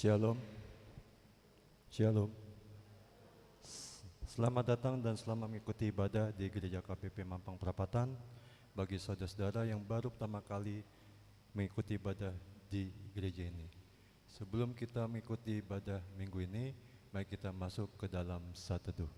Shalom, Shalom. Selamat datang dan selamat mengikuti ibadah di Gereja KPP Mampang Perapatan. Bagi saudara-saudara yang baru pertama kali mengikuti ibadah di gereja ini, sebelum kita mengikuti ibadah minggu ini, mari kita masuk ke dalam saat teduh.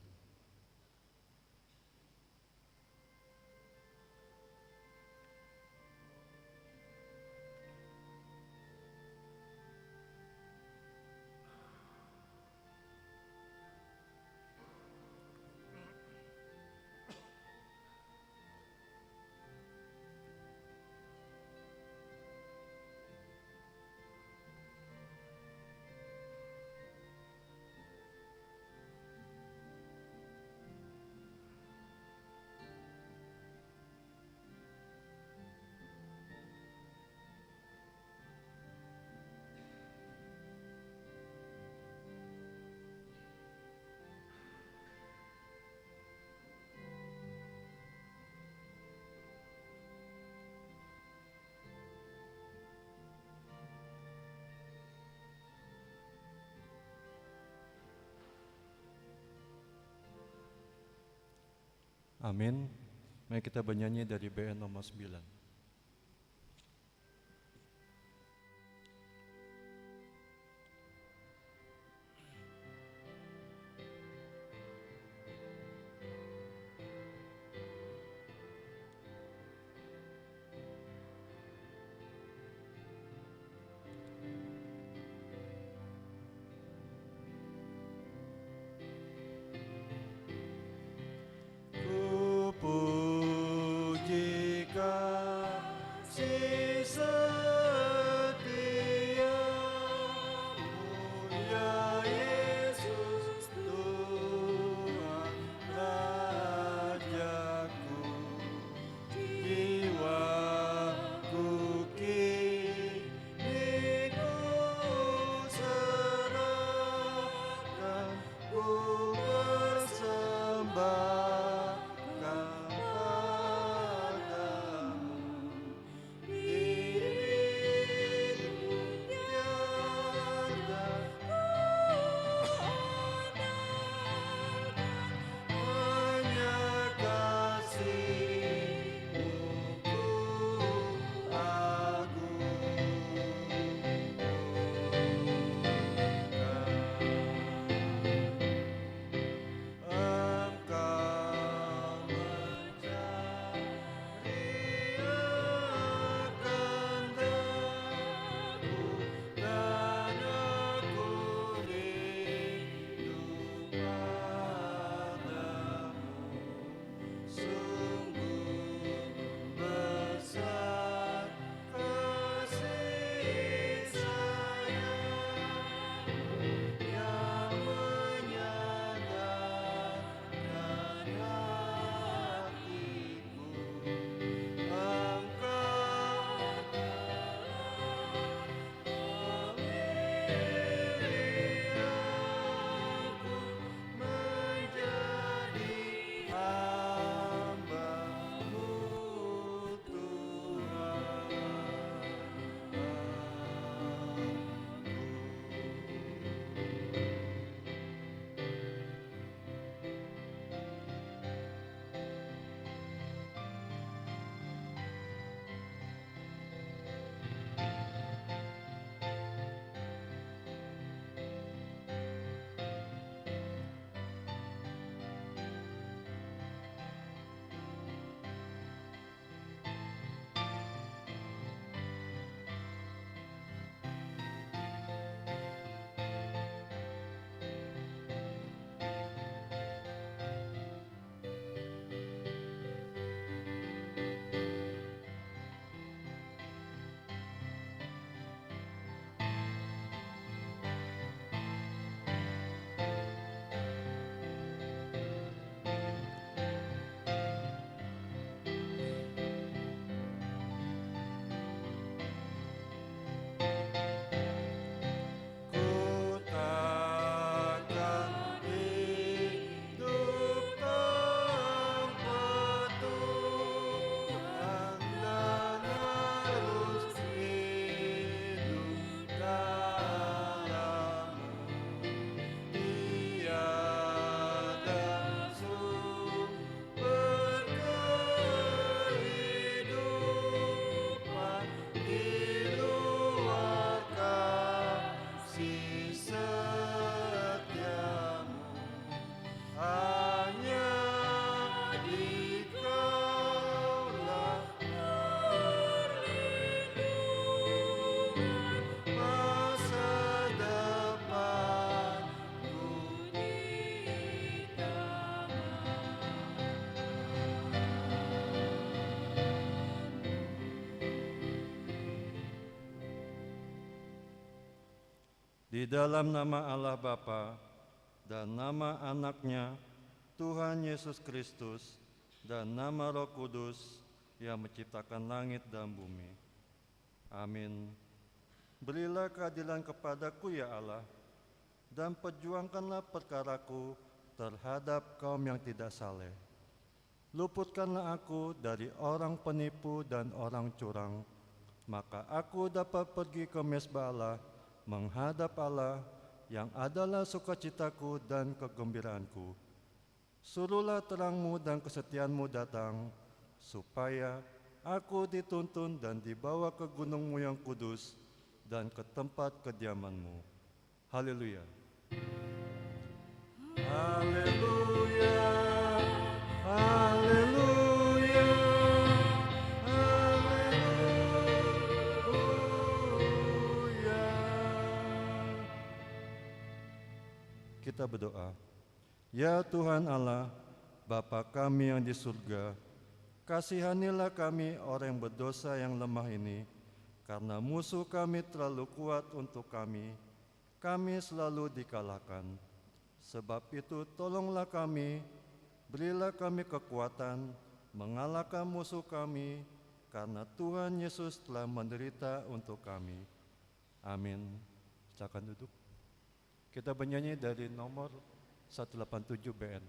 Amin. Mari kita bernyanyi dari BN nomor 9. Ku pujikan setiamu, hanya Dikaulah masa depanku di Di dalam nama Allah Bapa dan nama Anaknya, Tuhan Yesus Kristus, dan nama Roh Kudus yang menciptakan langit dan bumi. Amin. Berilah keadilan kepadaku ya Allah, dan perjuangkanlah perkaraku terhadap kaum yang tidak saleh. Luputkanlah aku dari orang penipu dan orang curang, maka aku dapat pergi ke mezbah Allah, menghadap Allah yang adalah sukacitaku dan kegembiraanku. Suruhlah terangmu dan kesetiaanmu datang, supaya aku dituntun dan dibawa ke gunungmu yang kudus dan ke tempat kediamanmu. Haleluya. Haleluya. Haleluya. Kita berdoa. Ya Tuhan Allah, Bapa kami yang di surga, kasihanilah kami orang yang berdosa yang lemah ini, karena musuh kami terlalu kuat untuk kami selalu dikalahkan. Sebab itu tolonglah kami, berilah kami kekuatan, mengalahkan musuh kami, karena Tuhan Yesus telah menderita untuk kami. Amin. Silakan duduk. Kita bernyanyi dari nomor 187 BN.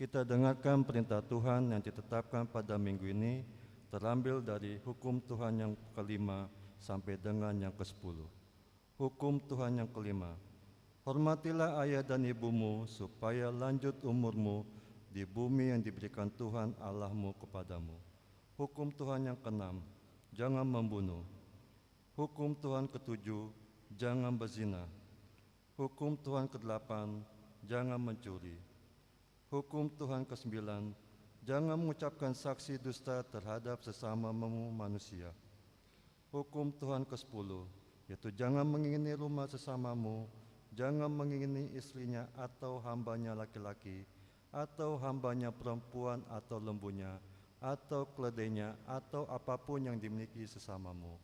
Kita dengarkan perintah Tuhan yang ditetapkan pada minggu ini terambil dari hukum Tuhan yang kelima sampai dengan yang ke-10. Hukum Tuhan yang kelima, hormatilah ayah dan ibumu supaya lanjut umurmu di bumi yang diberikan Tuhan Allahmu kepadamu. Hukum Tuhan yang keenam, jangan membunuh. Hukum Tuhan ketujuh, jangan berzina. Hukum Tuhan kedelapan, jangan mencuri. Hukum Tuhan ke-9, jangan mengucapkan saksi dusta terhadap sesamamu manusia. Hukum Tuhan ke-10, yaitu jangan mengingini rumah sesamamu, jangan mengingini istrinya atau hambanya laki-laki, atau hambanya perempuan atau lembunya, atau keledainya, atau apapun yang dimiliki sesamamu.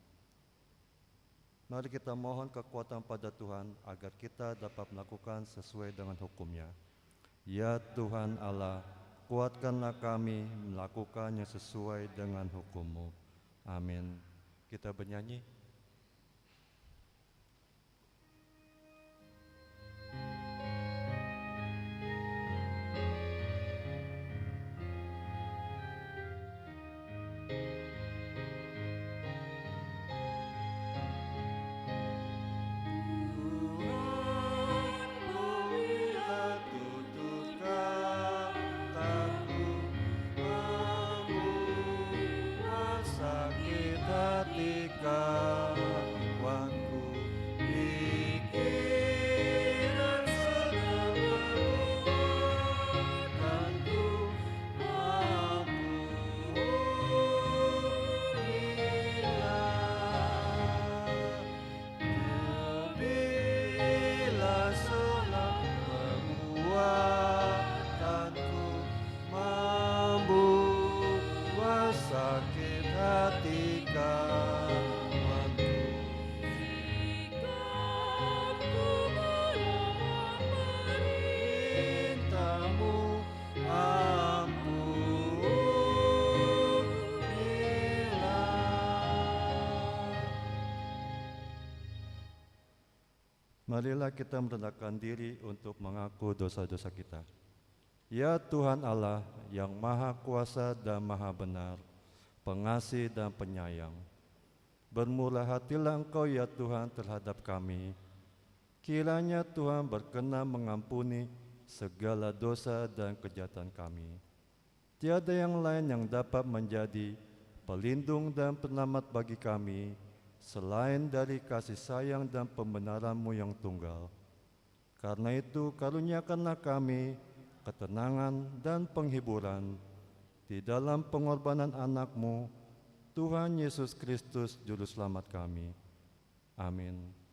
Mari kita mohon kekuatan pada Tuhan agar kita dapat melakukan sesuai dengan hukum-Nya. Ya Tuhan Allah, kuatkanlah kami melakukannya sesuai dengan hukum-Mu. Amin. Kita bernyanyi. Marilah kita merendahkan diri untuk mengaku dosa-dosa kita. Ya Tuhan Allah yang Maha Kuasa dan Maha Benar, Pengasih dan Penyayang, bermurah hatilah Engkau ya Tuhan terhadap kami. Kiranya Tuhan berkenan mengampuni segala dosa dan kejahatan kami. Tiada yang lain yang dapat menjadi pelindung dan penyelamat bagi kami selain dari kasih sayang dan pembenaran-Mu yang tunggal. Karena itu karuniakanlah kami ketenangan dan penghiburan di dalam pengorbanan anak-Mu, Tuhan Yesus Kristus Juru Selamat kami. Amin.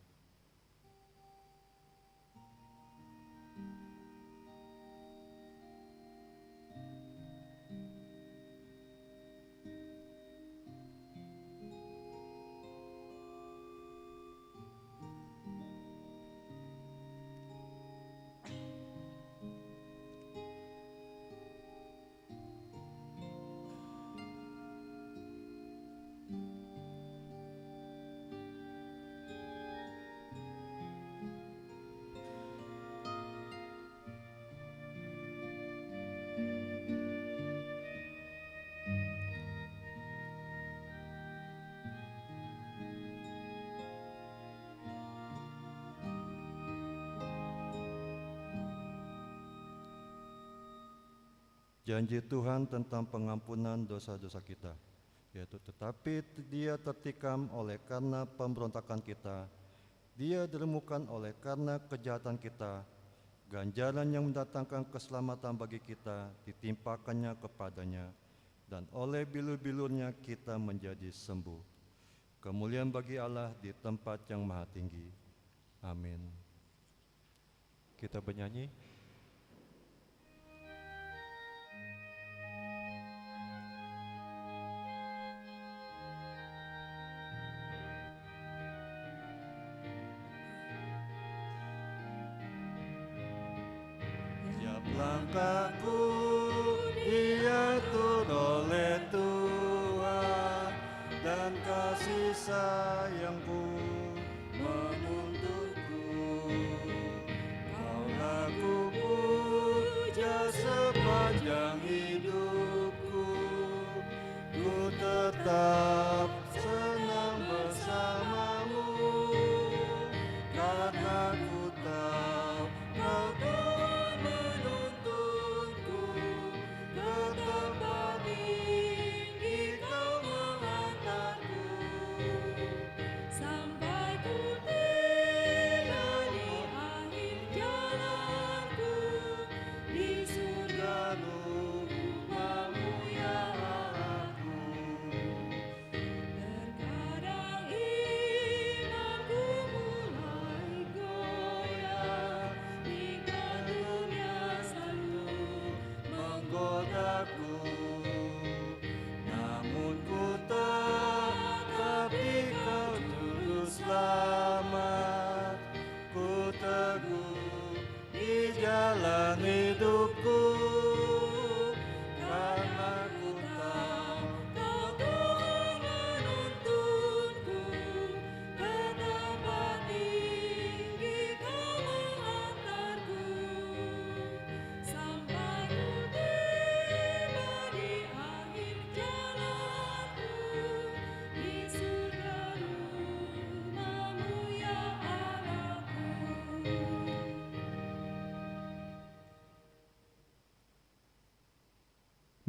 Janji Tuhan tentang pengampunan dosa-dosa kita, yaitu tetapi Dia tertikam oleh karena pemberontakan kita, Dia diremukkan oleh karena kejahatan kita, ganjaran yang mendatangkan keselamatan bagi kita ditimpakannya kepadanya, dan oleh bilur-bilurnya kita menjadi sembuh. Kemuliaan bagi Allah di tempat yang maha tinggi. Amin. Kita bernyanyi. Langkahku diatur oleh Tuhan, dan kasih sayang-Ku menuntunku. Kaulah ku puja sepanjang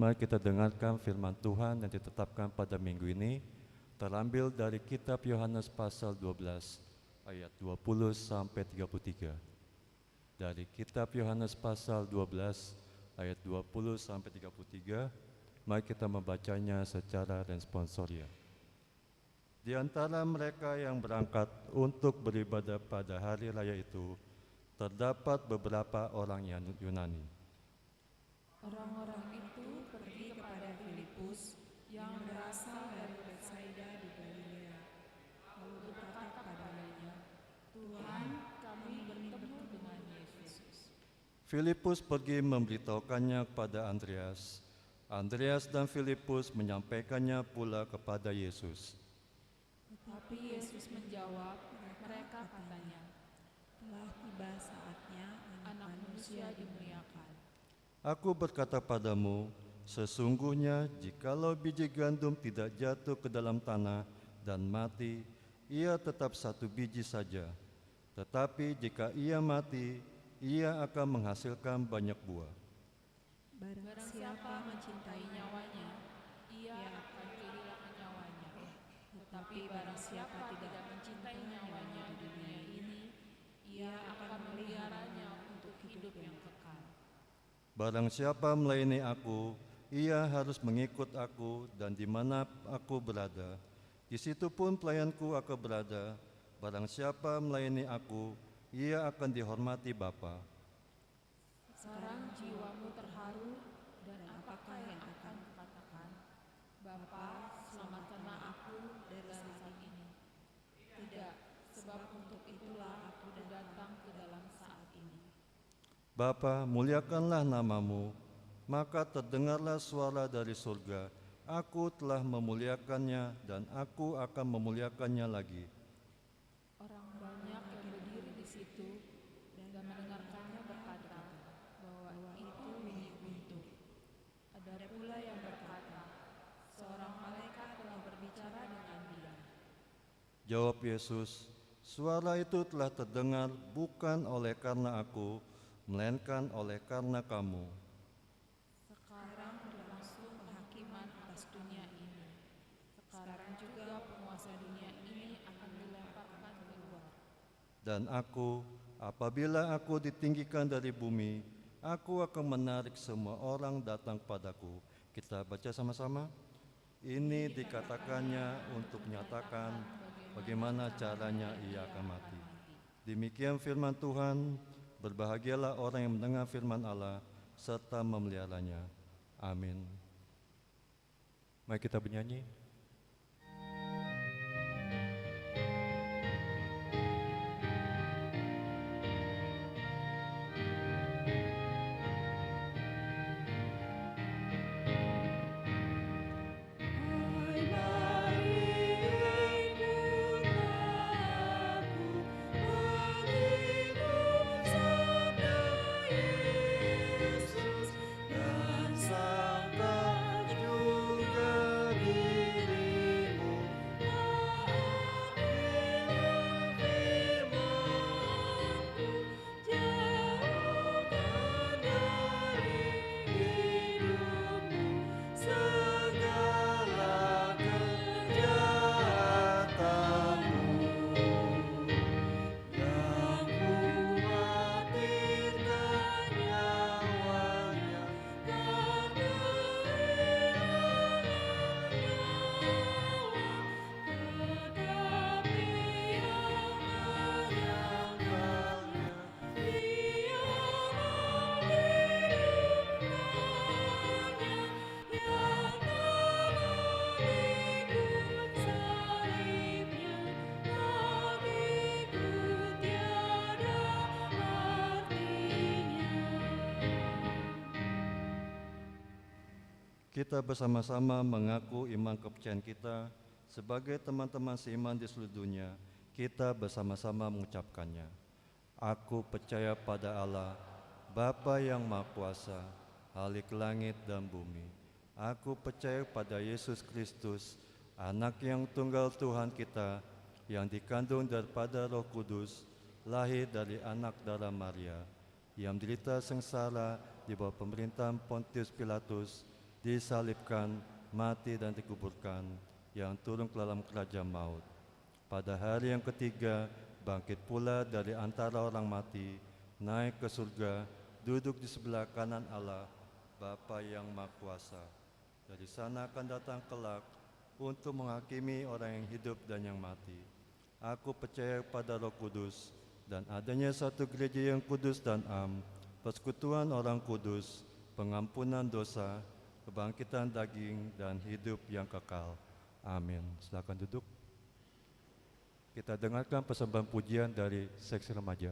Mari kita dengarkan firman Tuhan yang ditetapkan pada minggu ini, terambil dari kitab Yohanes pasal 12 ayat 20 sampai 33. Dari kitab Yohanes pasal 12 ayat 20 sampai 33, mari kita membacanya secara responsoria. Di antara mereka yang berangkat untuk beribadah pada hari raya itu, terdapat beberapa orang Yunani. Orang-orang itu pergi kepada Filipus yang berasal dari Betsaida di Galilea, lalu berkata padanya, "Tuhan, kami bertemu dengan Yesus." Filipus pergi memberitahukannya kepada Andreas. Andreas dan Filipus menyampaikannya pula kepada Yesus. Tetapi Yesus menjawab mereka katanya, "Telah tiba saatnya Anak Manusia dimuliakan. Aku berkata padamu, sesungguhnya jikalau biji gandum tidak jatuh ke dalam tanah dan mati, ia tetap satu biji saja. Tetapi jika ia mati, ia akan menghasilkan banyak buah. Barang siapa mencintai nyawanya, ia akan kehilangan nyawanya. Tetapi barang siapa tidak mencintai nyawanya di dunia ini, ia akan memeliharanya untuk hidup yang kekal." Barang siapa melayani aku, ia harus mengikut aku, dan di mana aku berada, di situ pun pelayanku akan berada. Barang siapa melayani aku, ia akan dihormati Bapa. Sekarang jiwamu terharu, dan apakah yang akan kukatakan? "Bapa, selamatkanlah aku dari saat ini." Tidak, sebab untuk itulah aku datang ke dalam saat ini. Bapa, muliakanlah namamu. Maka terdengarlah suara dari surga, aku telah memuliakannya dan aku akan memuliakannya lagi. Orang banyak yang berdiri di situ dan mendengarkannya berkata bahwa itu bunyi guntur. Ada pula yang berkata, "Seorang malaikat telah berbicara dengan dia." Jawab Yesus, suara itu telah terdengar bukan oleh karena aku, melainkan oleh karena kamu. Sekarang berlangsung penghakiman atas dunia ini. Sekarang juga penguasa dunia ini akan dilemparkan keluar. Dan aku, apabila aku ditinggikan dari bumi, aku akan menarik semua orang datang padaku. Kita baca sama-sama. Ini dikatakannya untuk menyatakan bagaimana caranya ia akan mati. Demikian firman Tuhan. Berbahagialah orang yang mendengar firman Allah serta memeliharanya. Amin. Mari kita bernyanyi. Kita bersama-sama mengaku iman kepercayaan kita sebagai teman-teman seiman di seluruh dunia. Kita bersama-sama mengucapkannya. Aku percaya pada Allah, Bapa yang Maha Kuasa, Khalik langit dan bumi. Aku percaya pada Yesus Kristus, Anak yang tunggal Tuhan kita, yang dikandung daripada Roh Kudus, lahir dari anak darah Maria, yang menderita sengsara di bawah pemerintahan Pontius Pilatus, disalibkan, mati dan dikuburkan, yang turun ke dalam kerajaan maut. Pada hari yang ketiga, bangkit pula dari antara orang mati, naik ke surga, duduk di sebelah kanan Allah, Bapa yang Maha Kuasa. Dari sana akan datang kelak untuk menghakimi orang yang hidup dan yang mati. Aku percaya pada Roh Kudus dan adanya satu gereja yang kudus dan am, persekutuan orang kudus, pengampunan dosa, kebangkitan daging dan hidup yang kekal. Amin. Silakan duduk. Kita dengarkan persembahan pujian dari seksi remaja.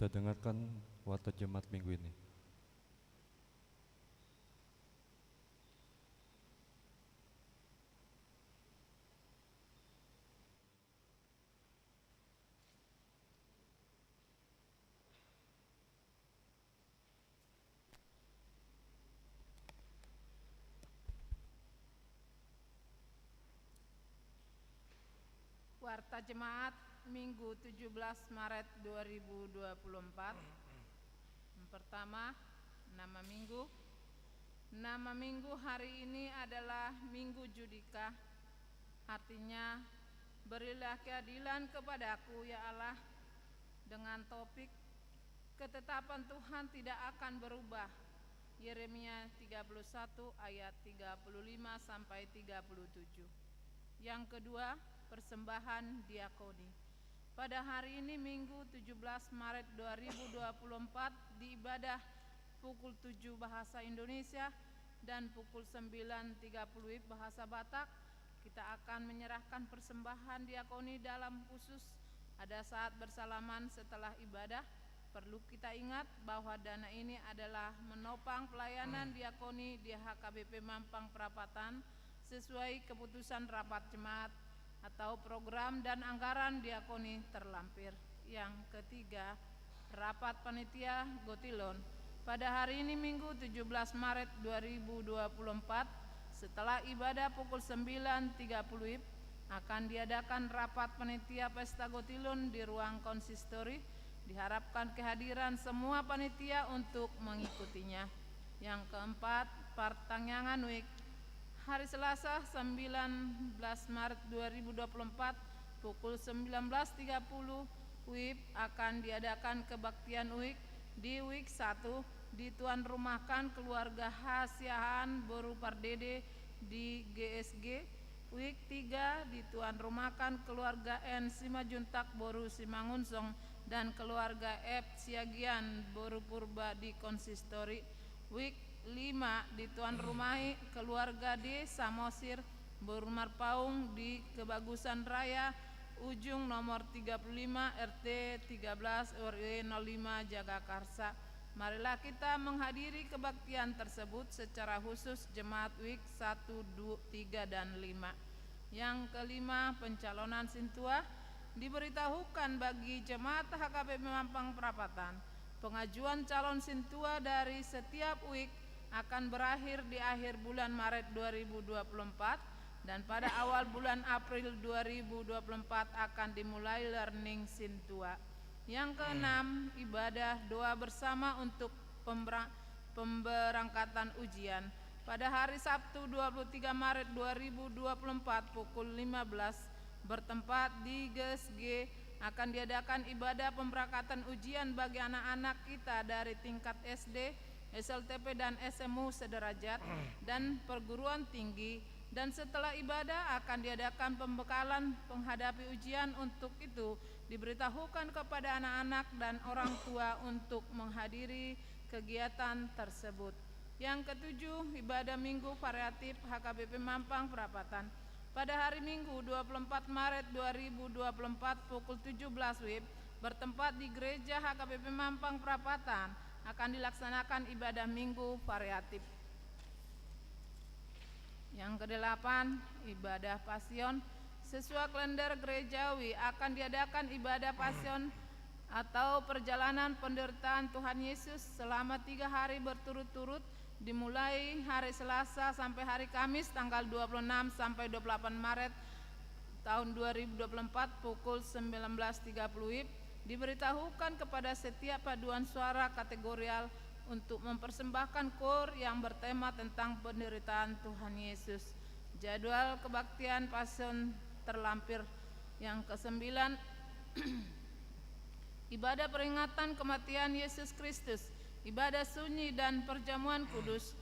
kita dengarkan warta jemaat minggu ini. Warta Jemaat Minggu 17 Maret 2024. Yang pertama, nama minggu. Nama minggu hari ini adalah Minggu Judika. Artinya, berilah keadilan kepadaku ya Allah, dengan topik ketetapan Tuhan tidak akan berubah. Yeremia 31 ayat 35 sampai 37. Yang kedua, persembahan diakoni. Pada hari ini Minggu 17 Maret 2024 di ibadah pukul 7 bahasa Indonesia dan pukul 9.30 bahasa Batak, kita akan menyerahkan persembahan diakoni dalam khusus ada saat bersalaman setelah ibadah. Perlu kita ingat bahwa dana ini adalah menopang pelayanan diakoni di HKBP Mampang Perapatan sesuai keputusan rapat jemaat atau program dan anggaran diakoni terlampir. Yang ketiga, rapat panitia Gotilon. Pada hari ini Minggu 17 Maret 2024 setelah ibadah pukul 9.30 akan diadakan rapat panitia pesta Gotilon di ruang konsistori. Diharapkan kehadiran semua panitia untuk mengikutinya. Yang keempat, pertanyaan week. Hari Selasa 19 Maret 2024 pukul 19.30 WIB akan diadakan kebaktian WIK di WIK 1 di tuan rumahkan keluarga Hasiahan Boru Pardede di GSG, WIK 3 di tuan rumahkan keluarga N Simajuntak Boru Simangunsong dan keluarga F Siagian Boru Purba di konsistori, WIK 5 di tuan rumahi keluarga D Samosir Boru Marpaung di Kebagusan Raya Ujung nomor 35 RT 13 RW 05 Jagakarsa. Marilah kita menghadiri kebaktian tersebut secara khusus jemaat WIK 1, 2, 3, dan 5. Yang kelima, pencalonan sintua. Diberitahukan bagi jemaat HKBP Mampang Perapatan, pengajuan calon sintua dari setiap WIK akan berakhir di akhir bulan Maret 2024 dan pada awal bulan April 2024 akan dimulai learning sintua. Yang keenam, ibadah doa bersama untuk pemberangkatan ujian. Pada hari Sabtu 23 Maret 2024 pukul 15 bertempat di GSG akan diadakan ibadah pemberangkatan ujian bagi anak-anak kita dari tingkat SD, SLTP dan SMU sederajat dan perguruan tinggi, dan setelah ibadah akan diadakan pembekalan menghadapi ujian. Untuk itu diberitahukan kepada anak-anak dan orang tua untuk menghadiri kegiatan tersebut. Yang ketujuh, ibadah minggu variatif HKBP Mampang Perapatan. Pada hari Minggu 24 Maret 2024 pukul 17 WIB bertempat di Gereja HKBP Mampang Perapatan akan dilaksanakan ibadah minggu variatif. Yang kedelapan, ibadah pasion. Sesuai kalender gerejawi akan diadakan ibadah pasion atau perjalanan penderitaan Tuhan Yesus selama 3 hari berturut-turut, dimulai hari Selasa sampai hari Kamis tanggal 26 sampai 28 Maret tahun 2024 pukul 19.30 WIB. Diberitahukan kepada setiap paduan suara kategorial untuk mempersembahkan kor yang bertema tentang penderitaan Tuhan Yesus. Jadwal kebaktian pasion terlampir. Yang kesembilan, ibadah peringatan kematian Yesus Kristus, ibadah sunyi dan perjamuan kudus,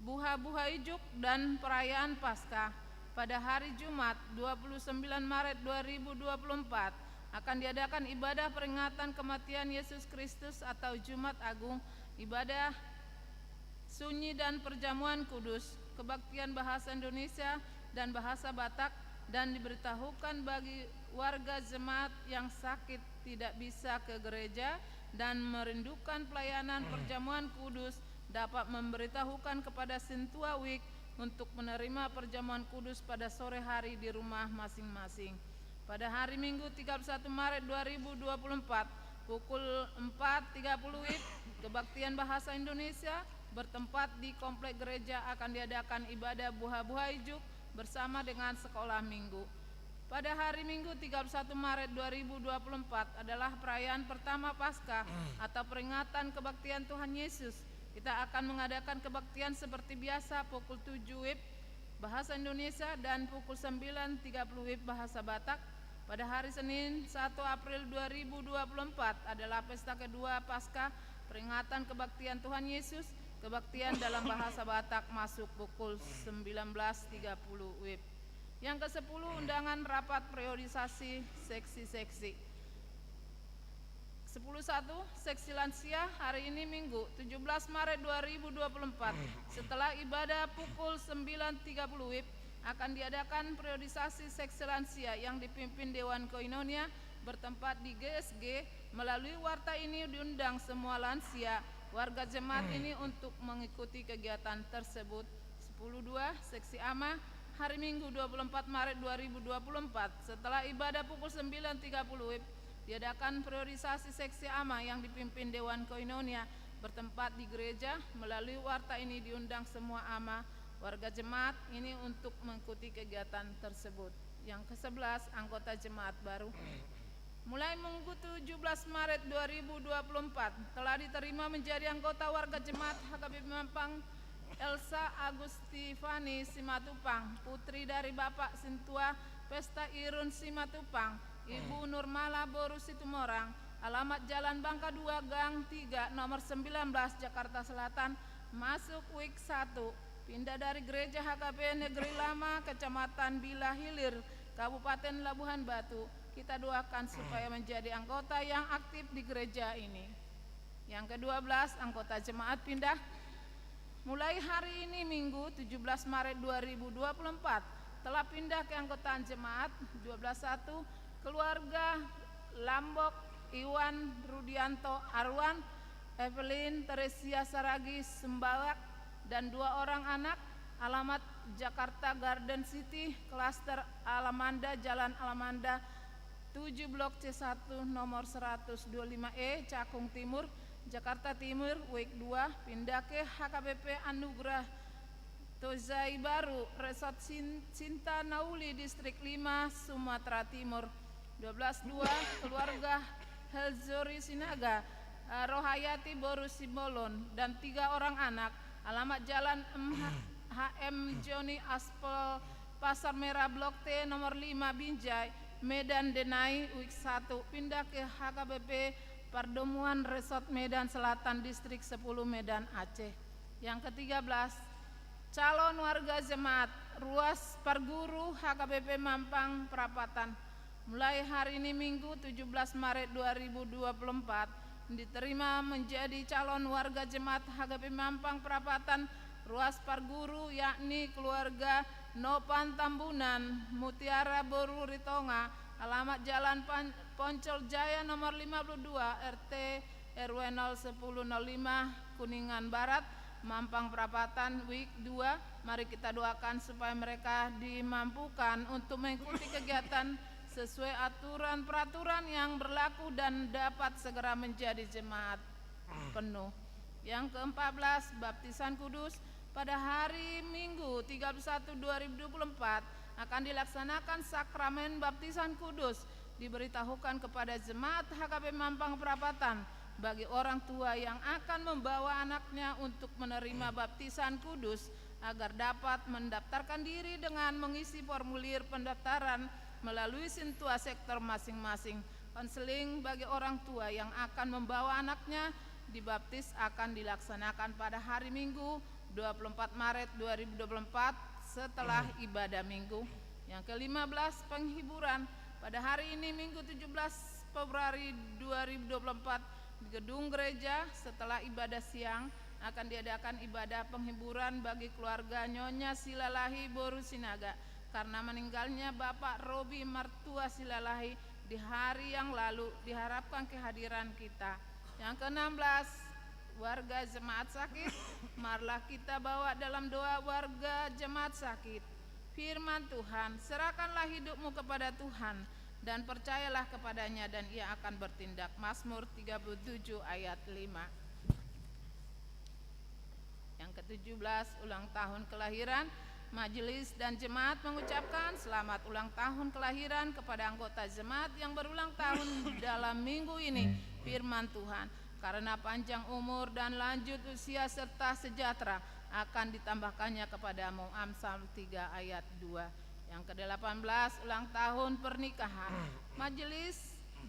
buha-buha ijuk dan perayaan Paskah. Pada hari Jumat 29 Maret 2024 akan diadakan ibadah peringatan kematian Yesus Kristus atau Jumat Agung, ibadah sunyi dan perjamuan kudus, kebaktian bahasa Indonesia dan bahasa Batak, dan diberitahukan bagi warga jemaat yang sakit tidak bisa ke gereja dan merindukan pelayanan perjamuan kudus dapat memberitahukan kepada Sintua Week untuk menerima perjamuan kudus pada sore hari di rumah masing-masing. Pada hari Minggu 31 Maret 2024 pukul 4.30 WIB, kebaktian bahasa Indonesia bertempat di komplek gereja akan diadakan ibadah buah-buah ijuk bersama dengan sekolah minggu. Pada hari Minggu 31 Maret 2024 adalah perayaan pertama Paskah atau peringatan kebaktian Tuhan Yesus. Kita akan mengadakan kebaktian seperti biasa pukul 7 WIB bahasa Indonesia dan pukul 9.30 WIB bahasa Batak. Pada hari Senin 1 April 2024 adalah pesta kedua Paskah, peringatan kebaktian Tuhan Yesus. Kebaktian dalam bahasa Batak masuk pukul 19.30 WIB. Yang ke-10, undangan rapat periodisasi seksi-seksi. 10.1 Seksi lansia hari ini Minggu 17 Maret 2024 setelah ibadah pukul 9.30 WIB akan diadakan periodisasi seksi lansia yang dipimpin Dewan Koinonia bertempat di GSG. Melalui warta ini diundang semua lansia warga jemaat ini untuk mengikuti kegiatan tersebut. 10.2 Seksi AMA hari Minggu 24 Maret 2024 setelah ibadah pukul 9.30 WIB diadakan priorisasi seksi AMA yang dipimpin Dewan Koinonia bertempat di gereja. Melalui warta ini diundang semua AMA warga jemaat ini untuk mengikuti kegiatan tersebut. Yang ke-11, anggota jemaat baru. Mulai Minggu 17 Maret 2024 telah diterima menjadi anggota warga jemaat HKBP Mampang Elsa Agustifani Simatupang, putri dari Bapak Sintua Pesta Irun Simatupang, Ibu Nurmala Boru Situmorang, alamat Jalan Bangka 2 Gang 3 nomor 19 Jakarta Selatan, masuk Week 1, pindah dari Gereja HKBP Negeri Lama Kecamatan Bila Hilir, Kabupaten Labuhan Batu. Kita doakan supaya menjadi anggota yang aktif di gereja ini. Yang ke-12, anggota jemaat pindah. Mulai hari ini Minggu 17 Maret 2024 telah pindah ke anggotaan jemaat. 12.1 keluarga Lambok Iwan Rudianto Arwan, Evelyn Teresia Saragi Sembawak dan 2 orang anak, alamat Jakarta Garden City, klaster Alamanda, Jalan Alamanda 7 Blok C1 nomor 125E, Cakung Timur, Jakarta Timur. Week 2 pindah ke HKBP Anugerah Tozai Baru, Resort Cinta Nauli, Distrik 5, Sumatera Timur. 12.2 keluarga Helzori Sinaga, Rohayati Boru Simbolon dan 3 orang anak, alamat Jalan HM Joni Aspel Pasar Merah Blok T nomor 5 Binjai, Medan Denai. Week 1 pindah ke HKBP Pardemuan Resort Medan Selatan, Distrik 10 Medan Aceh. Yang ke-13, calon warga jemaat Ruas Parguru HKBP Mampang Perapatan. Mulai hari ini Minggu 17 Maret 2024 diterima menjadi calon warga jemaat HKBP Mampang Perapatan Ruas Parguru, yakni keluarga Nopan Tambunan Mutiara Boru Ritonga, alamat Jalan Poncol Jaya nomor 52 RT RW 01005 Kuningan Barat, Mampang Perapatan. Week 2 mari kita doakan supaya mereka dimampukan untuk mengikuti kegiatan sesuai aturan peraturan yang berlaku dan dapat segera menjadi jemaat penuh. Yang ke-14, baptisan kudus. Pada hari Minggu 31/2024 akan dilaksanakan sakramen baptisan kudus. Diberitahukan kepada jemaat HKBP Mampang Perapatan bagi orang tua yang akan membawa anaknya untuk menerima baptisan kudus agar dapat mendaftarkan diri dengan mengisi formulir pendaftaran melalui Sintua sektor masing-masing. Konseling bagi orang tua yang akan membawa anaknya dibaptis akan dilaksanakan pada hari Minggu 24 Maret 2024 setelah ibadah Minggu. Yang ke-15, penghiburan. Pada hari ini Minggu 17 Februari 2024 di gedung gereja setelah ibadah siang akan diadakan ibadah penghiburan bagi keluarga Nyonya Silalahi Boru Sinaga karena meninggalnya Bapak Robi Martua Silalahi di hari yang lalu. Diharapkan kehadiran kita. Yang ke-16, warga jemaat sakit. Marilah kita bawa dalam doa warga jemaat sakit. Firman Tuhan, serahkanlah hidupmu kepada Tuhan dan percayalah kepadanya dan ia akan bertindak. Mazmur 37 ayat 5. Yang ke-17, ulang tahun kelahiran. Majelis dan jemaat mengucapkan selamat ulang tahun kelahiran kepada anggota jemaat yang berulang tahun dalam minggu ini. Firman Tuhan, karena panjang umur dan lanjut usia serta sejahtera akan ditambahkannya kepadamu. Amsal 3 ayat 2. Yang ke-18, ulang tahun pernikahan. Majelis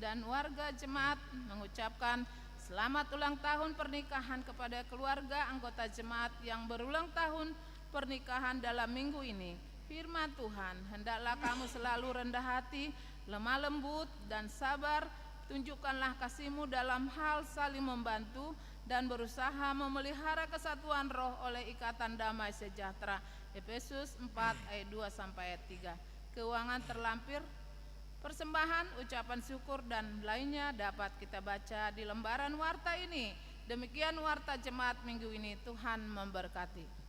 dan warga jemaat mengucapkan selamat ulang tahun pernikahan kepada keluarga anggota jemaat yang berulang tahun pernikahan dalam minggu ini. Firman Tuhan, hendaklah kamu selalu rendah hati, lemah lembut dan sabar. Tunjukkanlah kasih-Mu dalam hal saling membantu dan berusaha memelihara kesatuan roh oleh ikatan damai sejahtera. Efesus 4 ayat 2 sampai ayat 3. Keuangan terlampir, persembahan, ucapan syukur dan lainnya dapat kita baca di lembaran warta ini. Demikian warta jemaat minggu ini. Tuhan memberkati.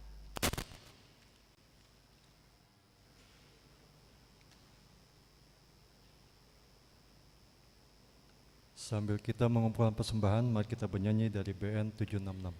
Sambil kita mengumpulkan persembahan, mari kita bernyanyi dari BN 766.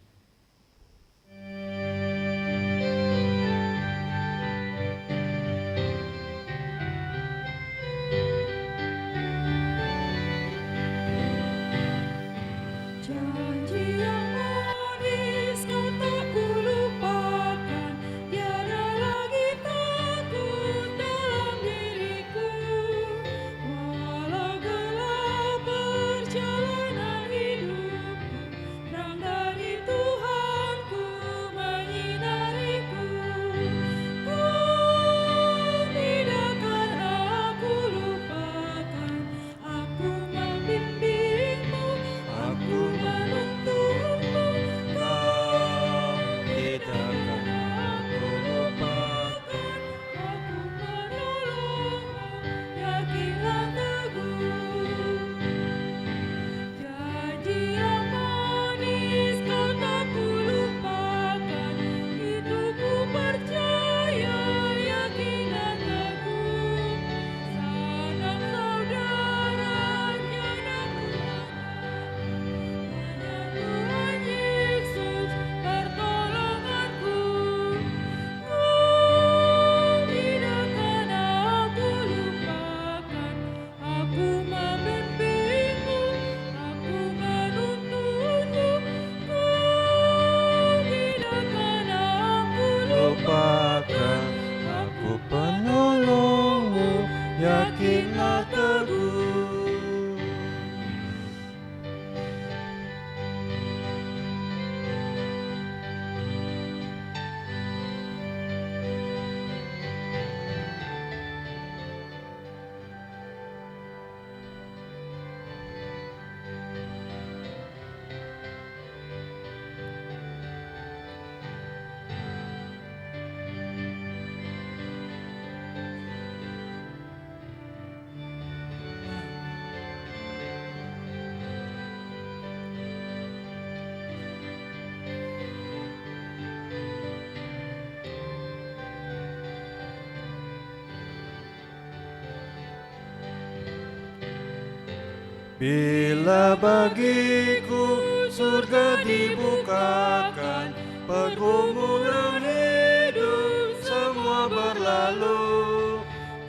Bila bagiku surga dibukakan, pergumulan hidup semua berlalu,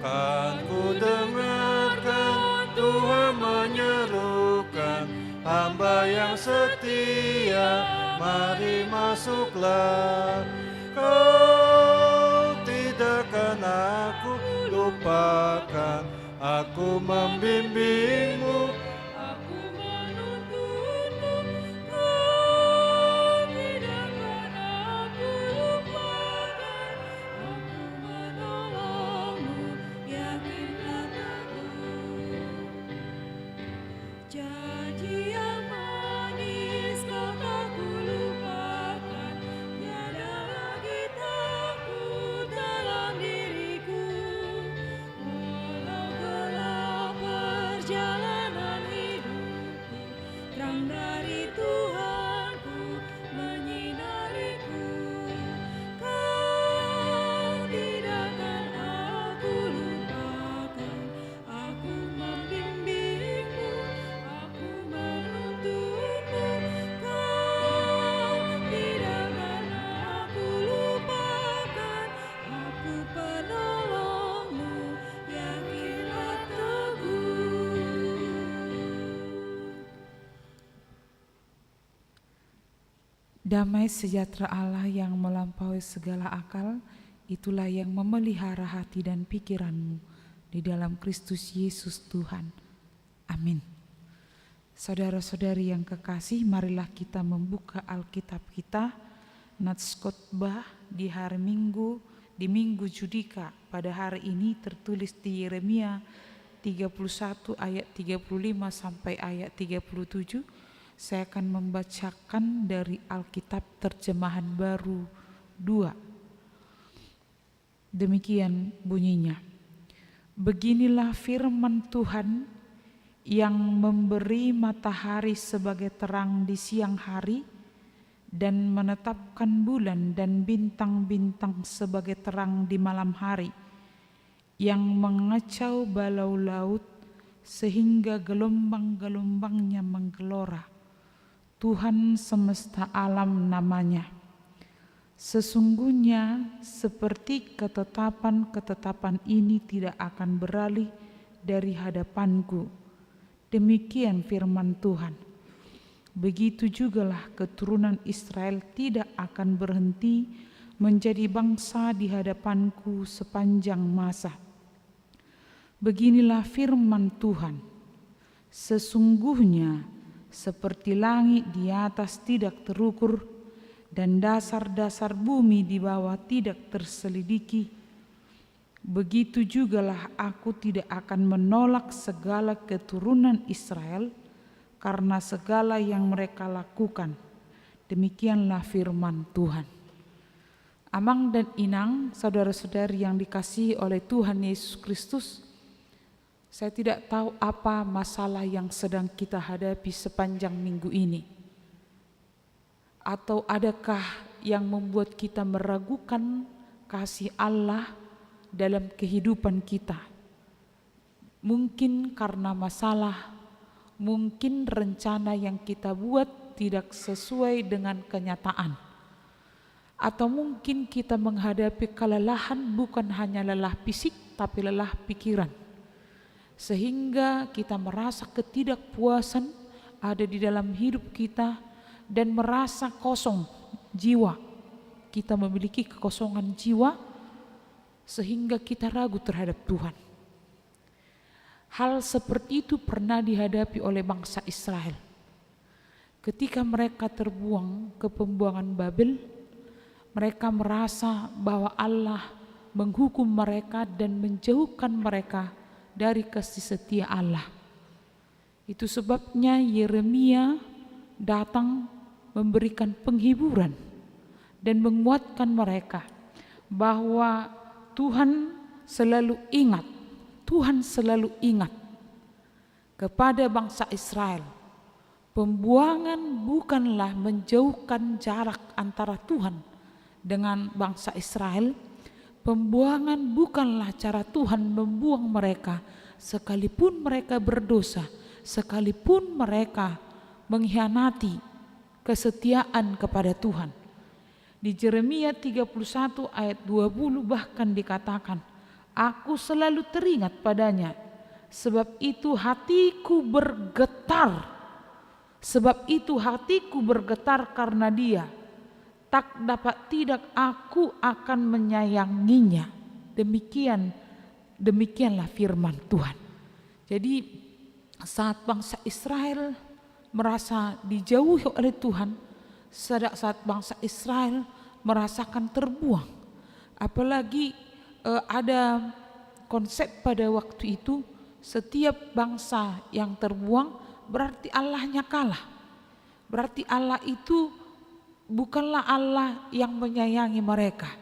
kan ku dengarkan Tuhan menyerukan, hamba yang setia, mari masuklah. Kau tidakkan aku lupakan, aku membimbingmu, Perjalanan Damai sejahtera Allah yang melampaui segala akal, itulah yang memelihara hati dan pikiranmu di dalam Kristus Yesus Tuhan. Amin. Saudara-saudari yang kekasih, marilah kita membuka Alkitab kita, Nats Khotbah di hari Minggu, di Minggu Judika. Pada hari ini tertulis di Yeremia 31 ayat 35 sampai ayat 37. Saya akan membacakan dari Alkitab Terjemahan Baru 2. Demikian bunyinya. Beginilah firman Tuhan yang memberi matahari sebagai terang di siang hari dan menetapkan bulan dan bintang-bintang sebagai terang di malam hari, yang mengacau balau laut sehingga gelombang-gelombangnya menggelora. Tuhan semesta alam namanya. Sesungguhnya seperti ketetapan-ketetapan ini tidak akan beralih dari hadapanku. Demikian firman Tuhan. Begitu jugalah keturunan Israel tidak akan berhenti menjadi bangsa di hadapanku sepanjang masa. Beginilah firman Tuhan. Sesungguhnya seperti langit di atas tidak terukur dan dasar-dasar bumi di bawah tidak terselidiki, begitu jugalah aku tidak akan menolak segala keturunan Israel karena segala yang mereka lakukan. Demikianlah firman Tuhan. Amang dan inang, saudara-saudari yang dikasihi oleh Tuhan Yesus Kristus, saya tidak tahu apa masalah yang sedang kita hadapi sepanjang minggu ini. Atau adakah yang membuat kita meragukan kasih Allah dalam kehidupan kita? Mungkin karena masalah, mungkin rencana yang kita buat tidak sesuai dengan kenyataan. Atau mungkin kita menghadapi kelelahan, bukan hanya lelah fisik tapi lelah pikiran. Sehingga kita merasa ketidakpuasan ada di dalam hidup kita dan merasa kosong jiwa. Kita memiliki kekosongan jiwa sehingga kita ragu terhadap Tuhan. Hal seperti itu pernah dihadapi oleh bangsa Israel. Ketika mereka terbuang ke pembuangan Babel, mereka merasa bahwa Allah menghukum mereka dan menjauhkan mereka dari kasih setia Allah. Itu sebabnya Yeremia datang memberikan penghiburan dan menguatkan mereka bahwa Tuhan selalu ingat kepada bangsa Israel. Pembuangan bukanlah menjauhkan jarak antara Tuhan dengan bangsa Israel. Pembuangan bukanlah cara Tuhan membuang mereka, sekalipun mereka berdosa, sekalipun mereka mengkhianati kesetiaan kepada Tuhan. Di Yeremia 31 ayat 20 bahkan dikatakan, aku selalu teringat padanya, sebab itu hatiku bergetar. Sebab itu hatiku bergetar karena dia. Tak dapat tidak aku akan menyayanginya. Demikianlah firman Tuhan. Jadi saat bangsa Israel merasa dijauhi oleh Tuhan, saat bangsa Israel merasakan terbuang, apalagi ada konsep pada waktu itu, setiap bangsa yang terbuang berarti Allahnya kalah. Berarti Allah itu bukanlah Allah yang menyayangi mereka.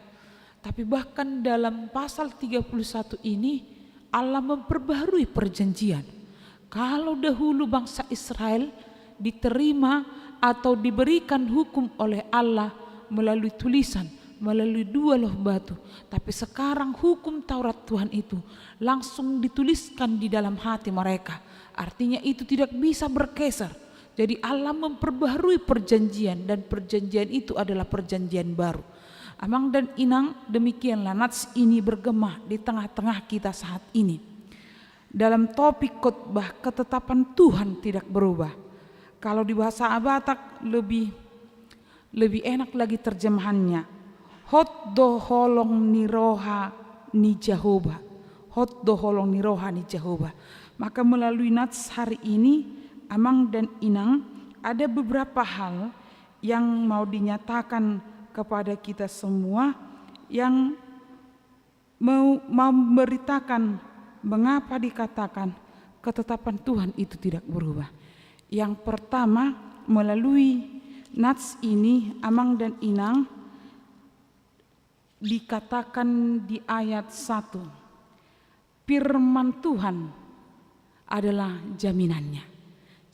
Tapi bahkan dalam pasal 31 ini Allah memperbaharui perjanjian. Kalau dahulu bangsa Israel diterima atau diberikan hukum oleh Allah melalui tulisan, melalui 2 loh batu. Tapi sekarang hukum Taurat Tuhan itu langsung dituliskan di dalam hati mereka. Artinya itu tidak bisa bergeser. Jadi Allah memperbaharui perjanjian dan perjanjian itu adalah perjanjian baru. Amang dan inang, demikianlah nats ini bergema di tengah-tengah kita saat ini. Dalam topik khotbah, ketetapan Tuhan tidak berubah. Kalau di bahasa Batak lebih enak lagi terjemahannya. Hot do holong ni roha ni Jehovah. Hot do holong ni roha ni Jehovah. Maka melalui nats hari ini, Amang dan Inang, ada beberapa hal yang mau dinyatakan kepada kita semua, yang mau memberitakan mengapa dikatakan ketetapan Tuhan itu tidak berubah. Yang pertama, melalui nats ini, Amang dan Inang, dikatakan di ayat 1, firman Tuhan adalah jaminannya.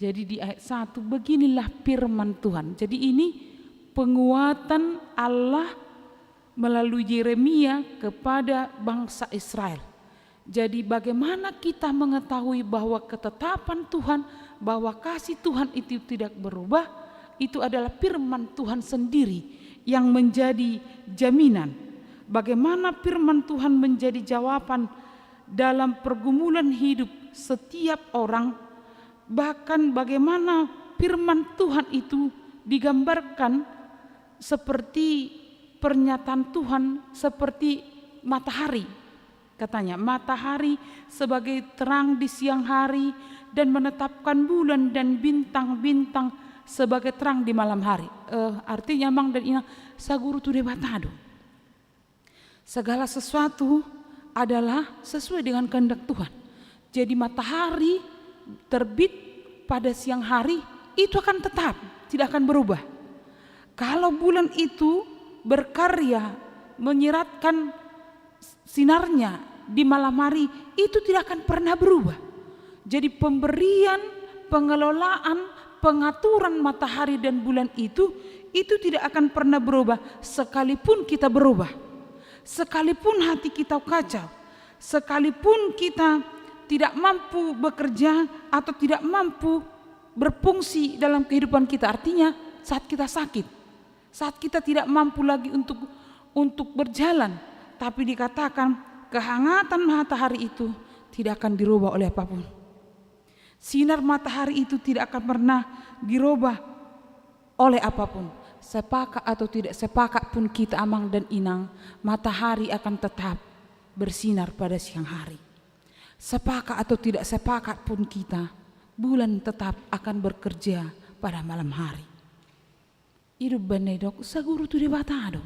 Jadi di ayat 1, beginilah firman Tuhan. Jadi ini penguatan Allah melalui Yeremia kepada bangsa Israel. Jadi bagaimana kita mengetahui bahwa ketetapan Tuhan, bahwa kasih Tuhan itu tidak berubah? Itu adalah firman Tuhan sendiri yang menjadi jaminan. Bagaimana firman Tuhan menjadi jawaban dalam pergumulan hidup setiap orang, bahkan bagaimana firman Tuhan itu digambarkan seperti pernyataan Tuhan, seperti matahari. Katanya matahari sebagai terang di siang hari dan menetapkan bulan dan bintang-bintang sebagai terang di malam hari. Artinya Amang dan Inang, saguru tu debatado. Segala sesuatu adalah sesuai dengan kehendak Tuhan. Jadi matahari terbit pada siang hari itu akan tetap, tidak akan berubah. Kalau bulan itu berkarya menyiratkan sinarnya di malam hari, itu tidak akan pernah berubah. Jadi pemberian, pengelolaan, pengaturan matahari dan bulan itu tidak akan pernah berubah sekalipun kita berubah. Sekalipun hati kita kacau, sekalipun kita tidak mampu bekerja atau tidak mampu berfungsi dalam kehidupan kita. Artinya saat kita sakit, saat kita tidak mampu lagi untuk berjalan, tapi dikatakan kehangatan matahari itu tidak akan dirubah oleh apapun. Sinar matahari itu tidak akan pernah dirubah oleh apapun. Sepakat atau tidak sepakat pun kita Amang dan Inang, matahari akan tetap bersinar pada siang hari. Sepakat atau tidak sepakat pun kita, bulan tetap akan bekerja pada malam hari. Hidup benedok saguru tu debatado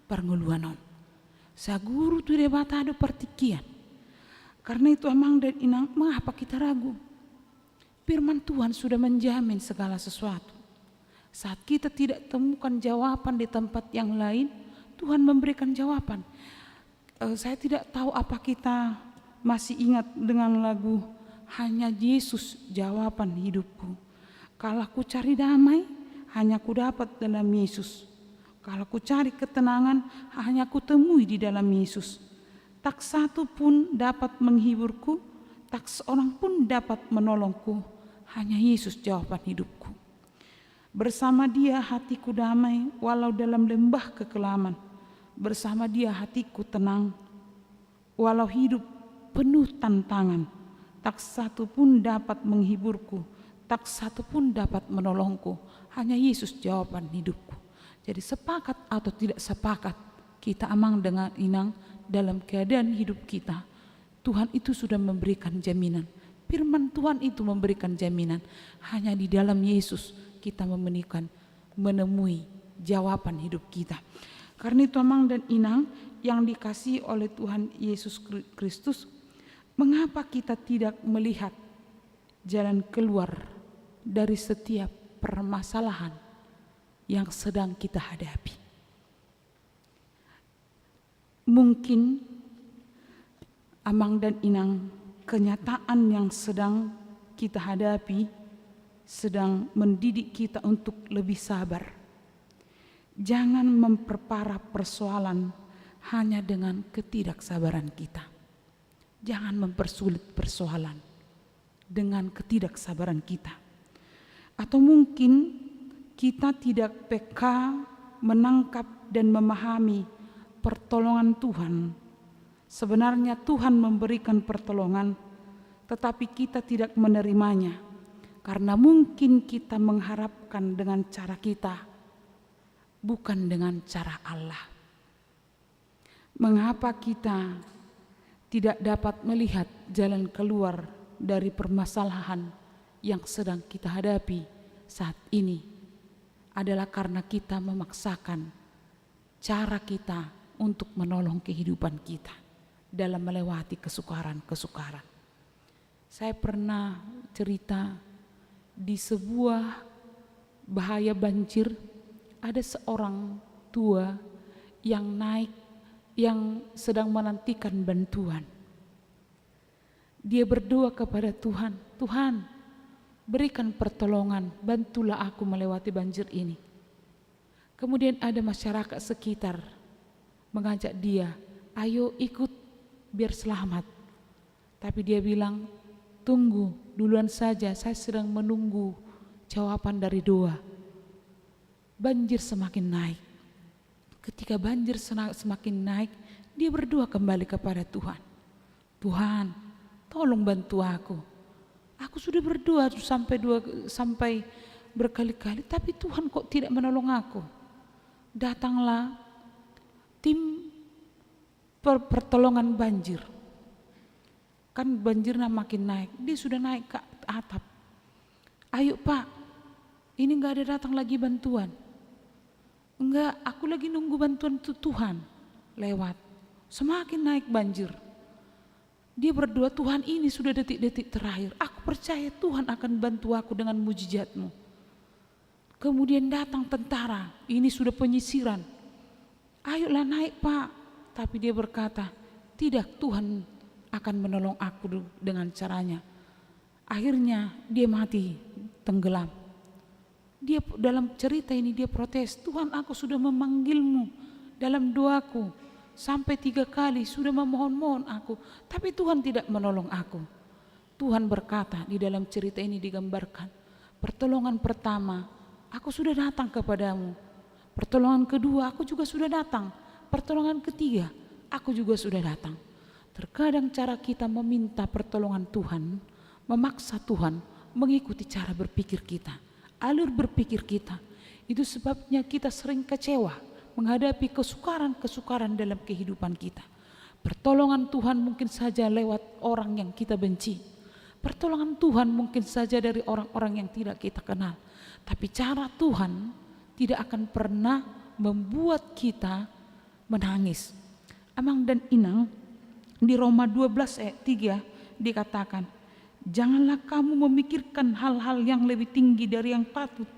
parnguluanon. Saguru tu debatado partikian. Karena itu Amang dan Inang, mengapa kita ragu? Firman Tuhan sudah menjamin segala sesuatu. Saat kita tidak temukan jawaban di tempat yang lain, Tuhan memberikan jawaban. Saya tidak tahu apa kita masih ingat dengan lagu Hanya Yesus Jawaban Hidupku. Kalau ku cari damai, hanya ku dapat dalam Yesus. Kalau ku cari ketenangan, hanya ku temui di dalam Yesus. Tak satu pun dapat menghiburku, tak seorang pun dapat menolongku. Hanya Yesus jawaban hidupku. Bersama Dia hatiku damai walau dalam lembah kekelaman. Bersama Dia hatiku tenang walau hidup penuh tantangan. Tak satu pun dapat menghiburku, tak satu pun dapat menolongku. Hanya Yesus jawaban hidupku. Jadi sepakat atau tidak sepakat kita Amang dengan Inang dalam keadaan hidup kita, Tuhan itu sudah memberikan jaminan. Firman Tuhan itu memberikan jaminan. Hanya di dalam Yesus kita menemui jawaban hidup kita. Karena itu Amang dan Inang yang dikasihi oleh Tuhan Yesus Kristus, mengapa kita tidak melihat jalan keluar dari setiap permasalahan yang sedang kita hadapi? Mungkin Amang dan Inang, kenyataan yang sedang kita hadapi sedang mendidik kita untuk lebih sabar. Jangan memperparah persoalan hanya dengan ketidaksabaran kita. Jangan mempersulit persoalan dengan ketidaksabaran kita. Atau mungkin kita tidak peka menangkap dan memahami pertolongan Tuhan. Sebenarnya Tuhan memberikan pertolongan, tetapi kita tidak menerimanya. Karena mungkin kita mengharapkan dengan cara kita, bukan dengan cara Allah. Mengapa kita tidak dapat melihat jalan keluar dari permasalahan yang sedang kita hadapi saat ini? Adalah karena kita memaksakan cara kita untuk menolong kehidupan kita dalam melewati kesukaran-kesukaran. Saya pernah cerita di sebuah bahaya banjir, ada seorang tua yang sedang menantikan bantuan. Dia berdoa kepada Tuhan, Tuhan, berikan pertolongan, bantulah aku melewati banjir ini. Kemudian ada masyarakat sekitar mengajak dia, ayo ikut biar selamat. Tapi dia bilang, tunggu duluan saja, saya sedang menunggu jawaban dari doa. Banjir semakin naik. Ketika banjir semakin naik, dia berdoa kembali kepada Tuhan. Tuhan, tolong bantu aku. Aku sudah berdoa sampai berkali-kali, tapi Tuhan kok tidak menolong aku. Datanglah tim pertolongan banjir. Kan banjirnya makin naik, dia sudah naik ke atap. Ayo Pak, ini enggak ada datang lagi bantuan. Enggak, aku lagi nunggu bantuan Tuhan lewat. Semakin naik banjir. Dia berdoa, Tuhan ini sudah detik-detik terakhir. Aku percaya Tuhan akan bantu aku dengan mujizat-Mu. Kemudian datang tentara, ini sudah penyisiran. Ayolah naik Pak. Tapi dia berkata, tidak, Tuhan akan menolong aku dengan caranya. Akhirnya dia mati, tenggelam. Dia dalam cerita ini dia protes, Tuhan aku sudah memanggil-Mu dalam doaku sampai 3 kali, sudah memohon-mohon aku, tapi Tuhan tidak menolong aku. Tuhan berkata di dalam cerita ini digambarkan, pertolongan pertama aku sudah datang kepadamu, pertolongan kedua aku juga sudah datang, pertolongan ketiga aku juga sudah datang. Terkadang cara kita meminta pertolongan Tuhan, memaksa Tuhan mengikuti cara berpikir kita, alur berpikir kita. Itu sebabnya kita sering kecewa menghadapi kesukaran-kesukaran dalam kehidupan kita. Pertolongan Tuhan mungkin saja lewat orang yang kita benci. Pertolongan Tuhan mungkin saja dari orang-orang yang tidak kita kenal. Tapi cara Tuhan tidak akan pernah membuat kita menangis. Amang dan Inang, di Roma 12 ayat 3 dikatakan, janganlah kamu memikirkan hal-hal yang lebih tinggi dari yang patut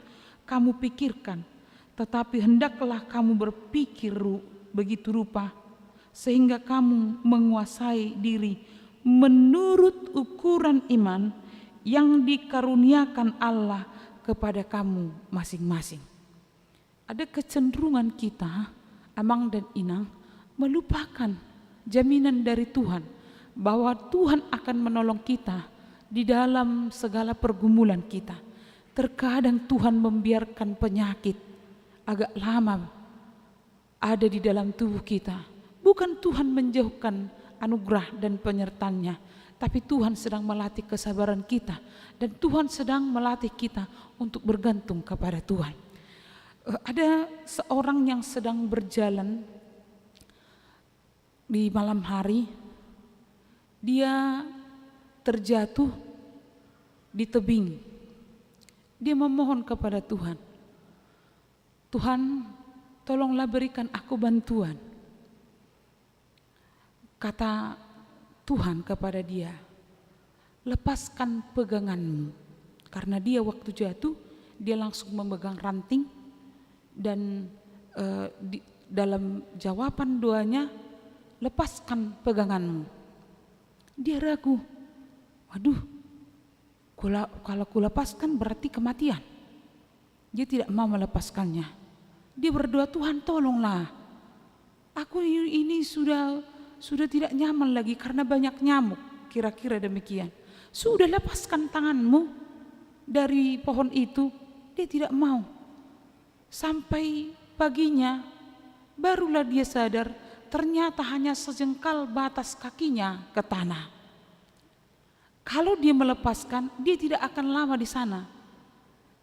kamu pikirkan, tetapi hendaklah kamu berpikir begitu rupa sehingga kamu menguasai diri menurut ukuran iman yang dikaruniakan Allah kepada kamu masing-masing. Ada kecenderungan kita, Amang dan Inang, melupakan jaminan dari Tuhan bahwa Tuhan akan menolong kita di dalam segala pergumulan kita. Terkadang Tuhan membiarkan penyakit agak lama ada di dalam tubuh kita. Bukan Tuhan menjauhkan anugerah dan penyertannya, tapi Tuhan sedang melatih kesabaran kita dan Tuhan sedang melatih kita untuk bergantung kepada Tuhan. Ada seorang yang sedang berjalan di malam hari, dia terjatuh di tebing. Dia memohon kepada Tuhan, Tuhan tolonglah berikan aku bantuan. Kata Tuhan kepada dia, lepaskan peganganmu. Karena dia waktu jatuh, dia langsung memegang ranting dan dalam jawaban doanya, lepaskan peganganmu. Dia ragu, waduh, kalau kulepaskan berarti kematian. Dia tidak mau melepaskannya. Dia berdoa, Tuhan tolonglah, aku ini sudah tidak nyaman lagi karena banyak nyamuk, kira-kira demikian. Sudah lepaskan tanganmu dari pohon itu. Dia tidak mau. Sampai paginya barulah dia sadar ternyata hanya sejengkal batas kakinya ke tanah. Kalau dia melepaskan, dia tidak akan lama di sana.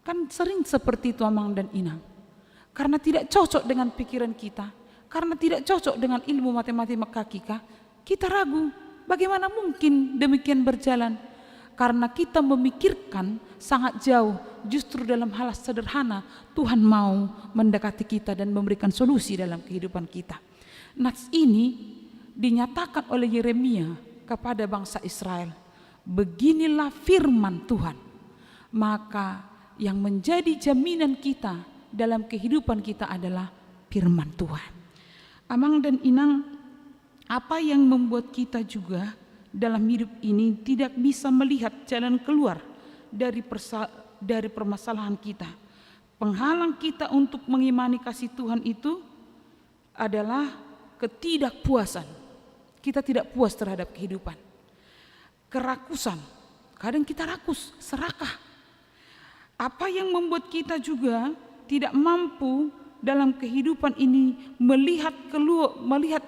Kan sering seperti itu Amang dan Inang. karena tidak cocok dengan pikiran kita, karena tidak cocok dengan ilmu matematika kita ragu. Bagaimana mungkin demikian berjalan? Karena kita memikirkan sangat jauh. Justru dalam hal sederhana Tuhan mau mendekati kita dan memberikan solusi dalam kehidupan kita. Nats ini dinyatakan oleh Yeremia kepada bangsa Israel. Beginilah firman Tuhan. Maka yang menjadi jaminan kita dalam kehidupan kita adalah firman Tuhan. Amang dan Inang, apa yang membuat kita juga dalam hidup ini tidak bisa melihat jalan keluar dari permasalahan kita? Penghalang kita untuk mengimani kasih Tuhan itu adalah ketidakpuasan. Kita tidak puas terhadap kehidupan. Kerakusan, kadang kita rakus, serakah. Apa yang membuat kita juga tidak mampu dalam kehidupan ini melihat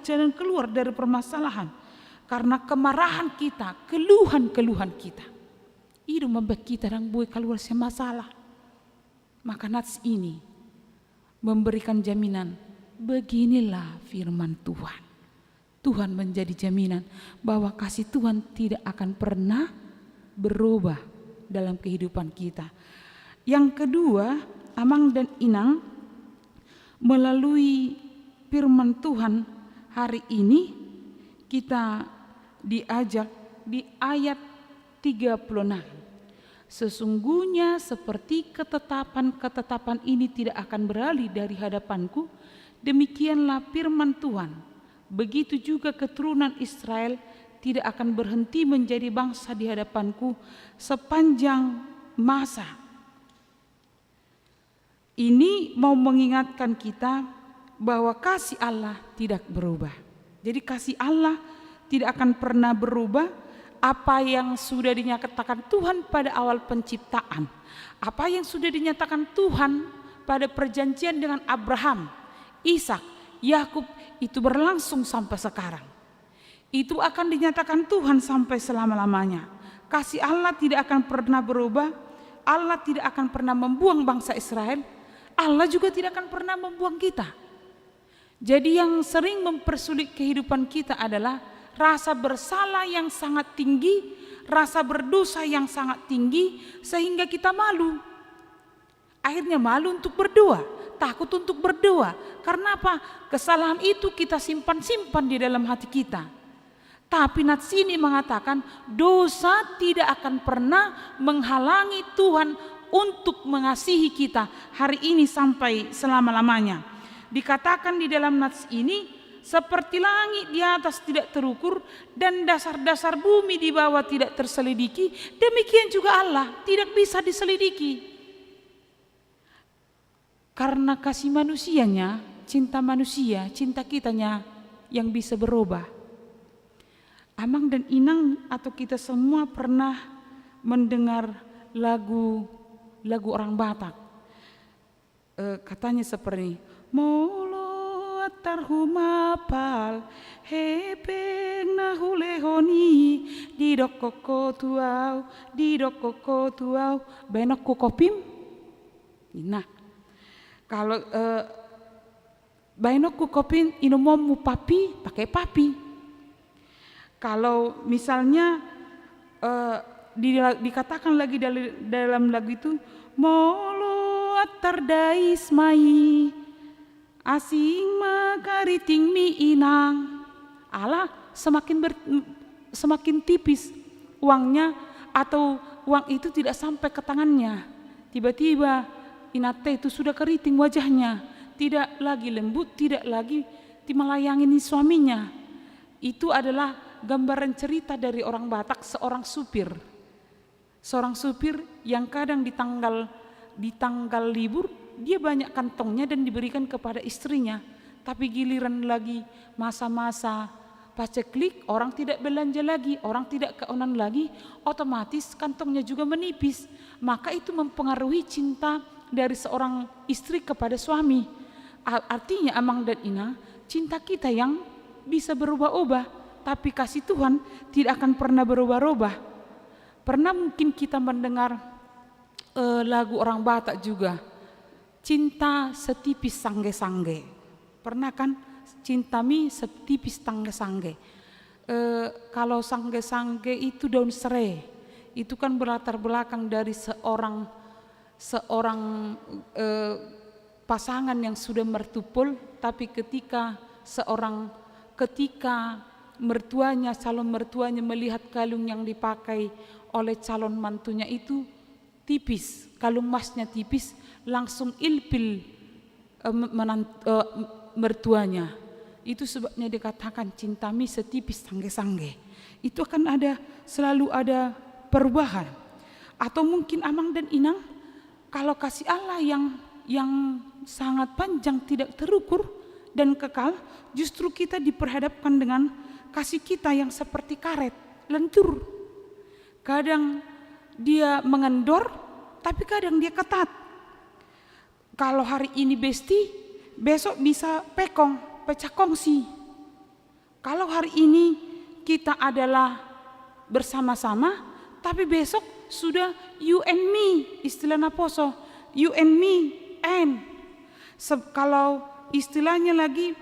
jalan keluar dari permasalahan? Karena kemarahan kita, keluhan kita. Itu membuat kita dan buat keluar masalah. Maka nats ini memberikan jaminan, beginilah firman Tuhan. Tuhan menjadi jaminan bahwa kasih Tuhan tidak akan pernah berubah dalam kehidupan kita. Yang kedua, Amang dan Inang, melalui firman Tuhan hari ini kita diajak di ayat 36. Sesungguhnya seperti ketetapan ini tidak akan beralih dari hadapanku, demikianlah firman Tuhan. Begitu juga keturunan Israel tidak akan berhenti menjadi bangsa di hadapanku sepanjang masa. Ini mau mengingatkan kita bahwa kasih Allah tidak berubah. Jadi kasih Allah tidak akan pernah berubah. Apa yang sudah dinyatakan Tuhan pada awal penciptaan, apa yang sudah dinyatakan Tuhan pada perjanjian dengan Abraham, Ishak, Yakub, itu berlangsung sampai sekarang. Itu akan dinyatakan Tuhan sampai selama-lamanya. Kasih Allah tidak akan pernah berubah. Allah tidak akan pernah membuang bangsa Israel. Allah juga tidak akan pernah membuang kita. Jadi yang sering mempersulit kehidupan kita adalah rasa bersalah yang sangat tinggi, rasa berdosa yang sangat tinggi, sehingga kita malu. Akhirnya malu untuk berdoa, takut untuk berdoa. Karena apa? Kesalahan itu kita simpan-simpan di dalam hati kita. Tapi nats ini mengatakan dosa tidak akan pernah menghalangi Tuhan untuk mengasihi kita hari ini sampai selama-lamanya. Dikatakan di dalam nats ini, seperti langit di atas tidak terukur dan dasar-dasar bumi di bawah tidak terselidiki, demikian juga Allah tidak bisa diselidiki. Karena kasih manusianya, cinta manusia, cinta kitanya yang bisa berubah. Amang dan Inang atau kita semua pernah mendengar lagu orang Batak. Katanya seperti tarhumapal hepeng nahulehoni didok koko tuau benok kukopim. Nah, kalau benok kukopim inomom papi pakai papi. Kalau misalnya dikatakan lagi dalam lagu itu molo tardais mai asing makariting mi inang. Allah semakin tipis uangnya atau uang itu tidak sampai ke tangannya. Tiba-tiba Inate itu sudah keriting wajahnya, tidak lagi lembut, tidak lagi melayani suaminya. Itu adalah gambaran cerita dari orang Batak, seorang supir yang kadang di tanggal libur dia banyak kantongnya dan diberikan kepada istrinya. Tapi giliran lagi masa-masa paceklik, orang tidak belanja lagi, orang tidak keonan lagi, otomatis kantongnya juga menipis. Maka itu mempengaruhi cinta dari seorang istri kepada suami. Artinya Amang dan Ina, cinta kita yang bisa berubah-ubah, tapi kasih Tuhan tidak akan pernah berubah-ubah. Pernah mungkin kita mendengar lagu orang Batak juga, cinta setipis sangge-sangge. Pernah kan cinta mi setipis sangge-sangge? Kalau sangge-sangge itu daun serai, itu kan berlatar belakang dari seorang pasangan yang sudah mertupul, tapi ketika calon mertuanya melihat kalung yang dipakai oleh calon mantunya itu tipis, kalung emasnya tipis, langsung ilpil mertuanya. Itu sebabnya dikatakan cinta mi setipis sangge-sangge. Itu akan selalu ada perubahan. Atau mungkin Amang dan Inang, kalau kasih Allah yang sangat panjang, tidak terukur dan kekal, justru kita diperhadapkan dengan kasih kita yang seperti karet, lentur. Kadang dia mengendor, tapi kadang dia ketat. Kalau hari ini besti, besok bisa pecah kongsi. Kalau hari ini kita adalah bersama-sama, tapi besok sudah you and me, istilah Naposo, you and me and. Kalau istilahnya lagi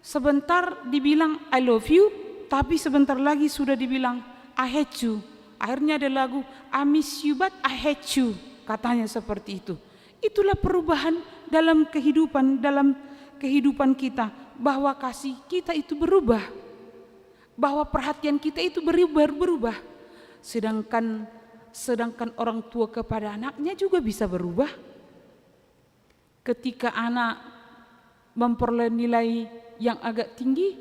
sebentar dibilang I love you, tapi sebentar lagi sudah dibilang I hate you. Akhirnya ada lagu I miss you but I hate you, katanya seperti itu. Itulah perubahan dalam kehidupan kita, bahwa kasih kita itu berubah, bahwa perhatian kita itu berubah. Sedangkan orang tua kepada anaknya juga bisa berubah. Ketika anak memperoleh nilai yang agak tinggi,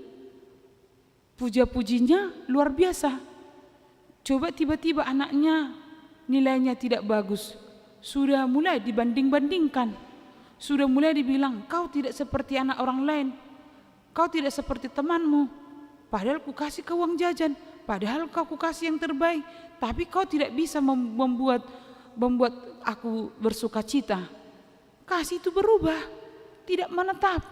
puja-pujinya luar biasa. Coba tiba-tiba anaknya nilainya tidak bagus, sudah mulai dibanding-bandingkan, sudah mulai dibilang kau tidak seperti anak orang lain, kau tidak seperti temanmu, padahal ku kasih kau uang jajan, padahal kau kasih yang terbaik, tapi kau tidak bisa membuat aku bersuka cita. Kasih itu berubah, tidak menetap.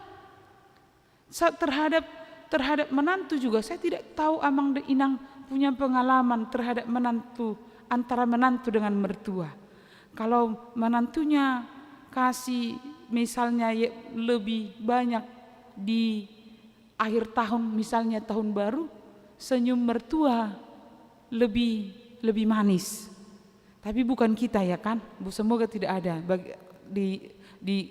Terhadap menantu juga, saya tidak tahu Amang dan Inang punya pengalaman terhadap menantu, antara menantu dengan mertua. Kalau menantunya kasih misalnya lebih banyak di akhir tahun, misalnya tahun baru, senyum mertua lebih manis. Tapi bukan kita ya kan, semoga tidak ada di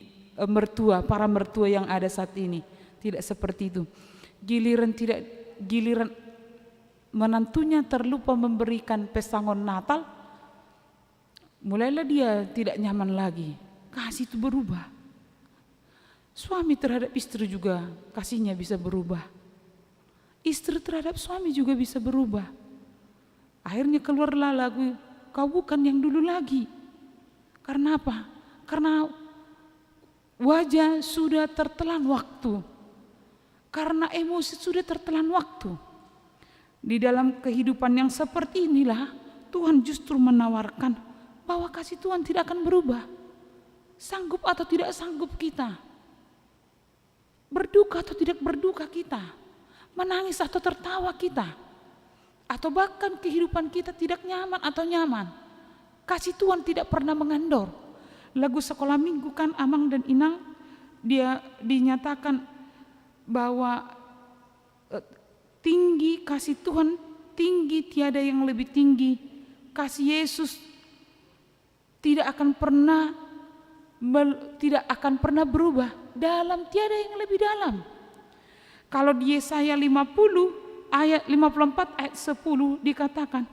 para mertua yang ada saat ini, tidak seperti itu. Giliran menantunya terlupa memberikan pesangon Natal, mulailah dia tidak nyaman lagi. Kasih itu berubah. Suami terhadap istri juga kasihnya bisa berubah. Istri terhadap suami juga bisa berubah. Akhirnya keluarlah lagu kau bukan yang dulu lagi. Karena apa? Karena wajah sudah tertelan waktu. Karena emosi sudah tertelan waktu. Di dalam kehidupan yang seperti inilah Tuhan justru menawarkan bahwa kasih Tuhan tidak akan berubah. Sanggup atau tidak sanggup kita, berduka atau tidak berduka kita, menangis atau tertawa kita, atau bahkan kehidupan kita tidak nyaman atau nyaman, kasih Tuhan tidak pernah mengendor. Lagu sekolah minggu kan Amang dan Inang, dia dinyatakan bahwa tinggi kasih Tuhan, tinggi tiada yang lebih tinggi. Kasih Yesus tidak akan pernah berubah, dalam tiada yang lebih dalam. Kalau di Yesaya 50 ayat 54 ayat 10 dikatakan,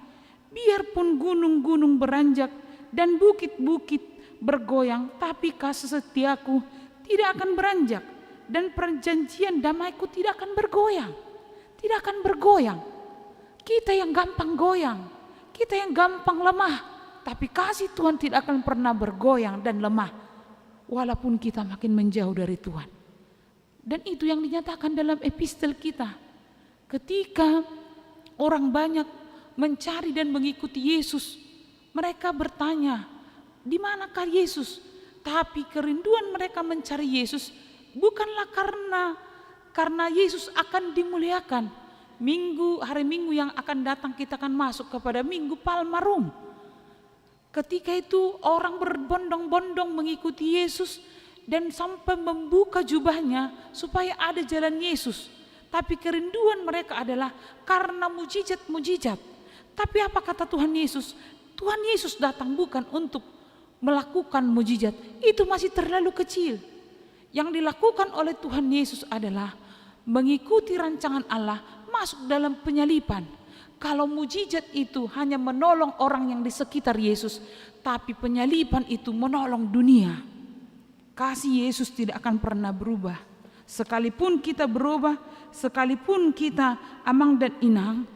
biarpun gunung-gunung beranjak dan bukit-bukit bergoyang, tapi kasih setiaku tidak akan beranjak dan perjanjian damaiku tidak akan bergoyang. Tidak akan bergoyang. Kita yang gampang goyang, kita yang gampang lemah, tapi kasih Tuhan tidak akan pernah bergoyang dan lemah walaupun kita makin menjauh dari Tuhan. Dan itu yang dinyatakan dalam epistel kita. Ketika orang banyak mencari dan mengikuti Yesus, mereka bertanya, di manakah Yesus? Tapi kerinduan mereka mencari Yesus bukanlah karena Yesus akan dimuliakan. Hari Minggu yang akan datang kita akan masuk kepada Minggu Palmarum. Ketika itu orang berbondong-bondong mengikuti Yesus, dan sampai membuka jubahnya supaya ada jalan Yesus. Tapi kerinduan mereka adalah karena mujizat-mujizat. Tapi apa kata Tuhan Yesus? Tuhan Yesus datang bukan untuk melakukan mujizat, itu masih terlalu kecil. Yang dilakukan oleh Tuhan Yesus adalah mengikuti rancangan Allah, masuk dalam penyaliban. Kalau mujizat itu hanya menolong orang yang di sekitar Yesus, tapi penyaliban itu menolong dunia. Kasih Yesus tidak akan pernah berubah. Sekalipun kita berubah, sekalipun kita amang dan inang,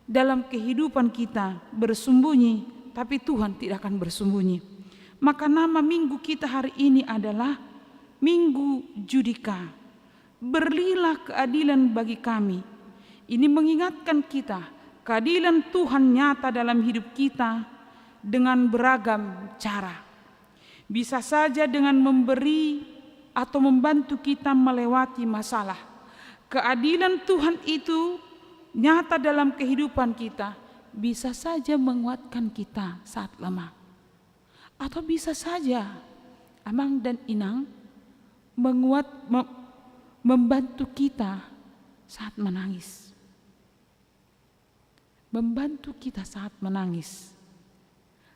dalam kehidupan kita bersembunyi, tapi Tuhan tidak akan bersembunyi. Maka nama minggu kita hari ini adalah Minggu Judika. Berilah keadilan bagi kami. Ini mengingatkan kita, keadilan Tuhan nyata dalam hidup kita dengan beragam cara. Bisa saja dengan memberi atau membantu kita melewati masalah. Keadilan Tuhan itu nyata dalam kehidupan kita, bisa saja menguatkan kita saat lemah. Atau bisa saja amang dan inang membantu kita saat menangis. Membantu kita saat menangis.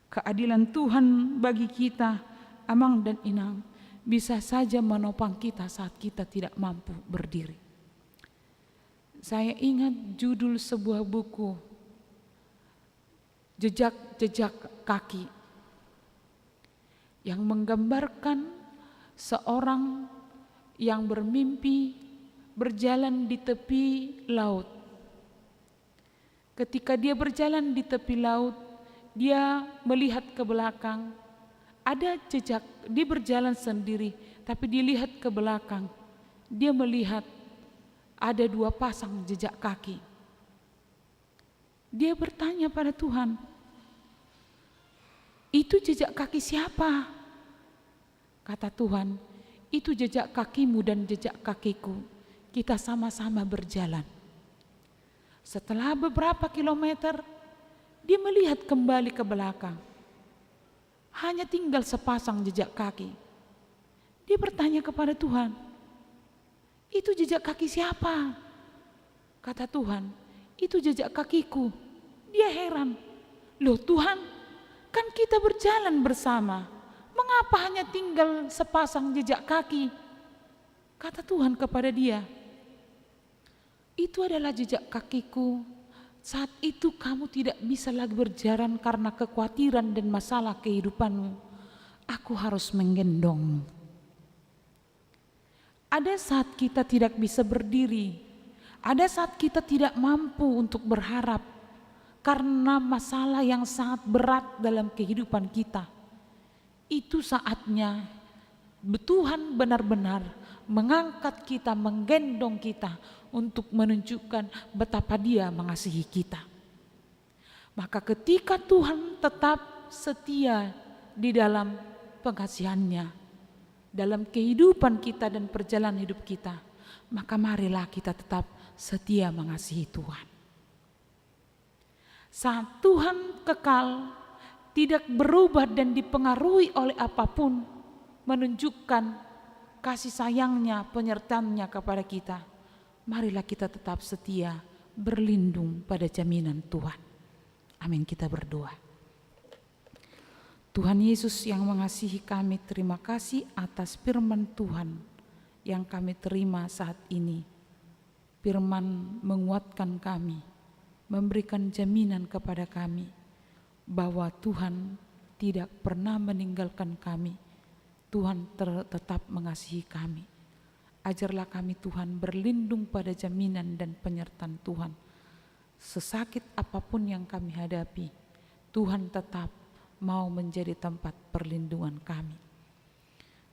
Keadilan Tuhan bagi kita, amang dan inang, bisa saja menopang kita saat kita tidak mampu berdiri. Saya ingat judul sebuah buku, Jejak-jejak Kaki, yang menggambarkan seorang yang bermimpi berjalan di tepi laut. Ketika dia berjalan di tepi laut, dia melihat ke belakang, ada jejak, dia berjalan sendiri, tapi dia lihat ke belakang, dia melihat ada 2 pasang jejak kaki. Dia bertanya pada Tuhan, itu jejak kaki siapa? Kata Tuhan, itu jejak kakimu dan jejak kakiku, kita sama-sama berjalan. Setelah beberapa kilometer, dia melihat kembali ke belakang. Hanya tinggal sepasang jejak kaki. Dia bertanya kepada Tuhan, itu jejak kaki siapa? Kata Tuhan, itu jejak kakiku. Dia heran, loh Tuhan, kan kita berjalan bersama, mengapa hanya tinggal sepasang jejak kaki? Kata Tuhan kepada dia, itu adalah jejak kakiku. Saat itu kamu tidak bisa lagi berjalan karena kekhawatiran dan masalah kehidupanmu. Aku harus menggendongmu. Ada saat kita tidak bisa berdiri. Ada saat kita tidak mampu untuk berharap karena masalah yang sangat berat dalam kehidupan kita. Itu saatnya Tuhan benar-benar mengangkat kita, menggendong kita untuk menunjukkan betapa Dia mengasihi kita. Maka ketika Tuhan tetap setia di dalam pengasihannya, dalam kehidupan kita dan perjalanan hidup kita, maka marilah kita tetap setia mengasihi Tuhan. Saat Tuhan kekal, tidak berubah dan dipengaruhi oleh apapun, menunjukkan kasih sayangnya, penyertaannya kepada kita, marilah kita tetap setia berlindung pada jaminan Tuhan. Amin, kita berdoa. Tuhan Yesus yang mengasihi kami, terima kasih atas firman Tuhan yang kami terima saat ini. Firman menguatkan kami, memberikan jaminan kepada kami bahwa Tuhan tidak pernah meninggalkan kami. Tuhan tetap mengasihi kami. Ajarlah kami Tuhan berlindung pada jaminan dan penyertaan Tuhan. Sesakit apapun yang kami hadapi, Tuhan tetap mau menjadi tempat perlindungan kami.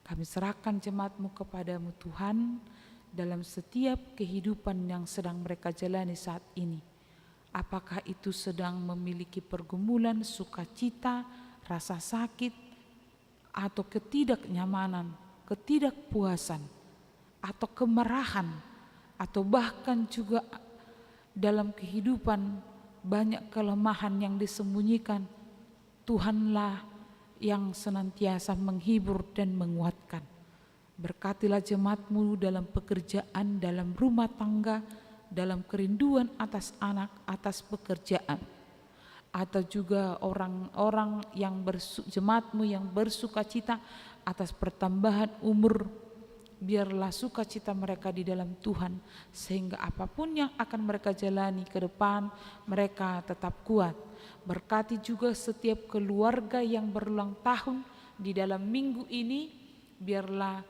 Kami serahkan jemaat-Mu kepadamu Tuhan, dalam setiap kehidupan yang sedang mereka jalani saat ini. Apakah itu sedang memiliki pergumulan, sukacita, rasa sakit, atau ketidaknyamanan, ketidakpuasan, atau kemarahan, atau bahkan juga dalam kehidupan banyak kelemahan yang disembunyikan, Tuhanlah yang senantiasa menghibur dan menguatkan. Berkatilah jemaat-Mu dalam pekerjaan, dalam rumah tangga, dalam kerinduan atas anak, atas pekerjaan. Atau juga orang-orang yang jemaat-Mu yang bersuka cita atas pertambahan umur. Biarlah sukacita mereka di dalam Tuhan, sehingga apapun yang akan mereka jalani ke depan, mereka tetap kuat. Berkati juga setiap keluarga yang berulang tahun di dalam minggu ini, biarlah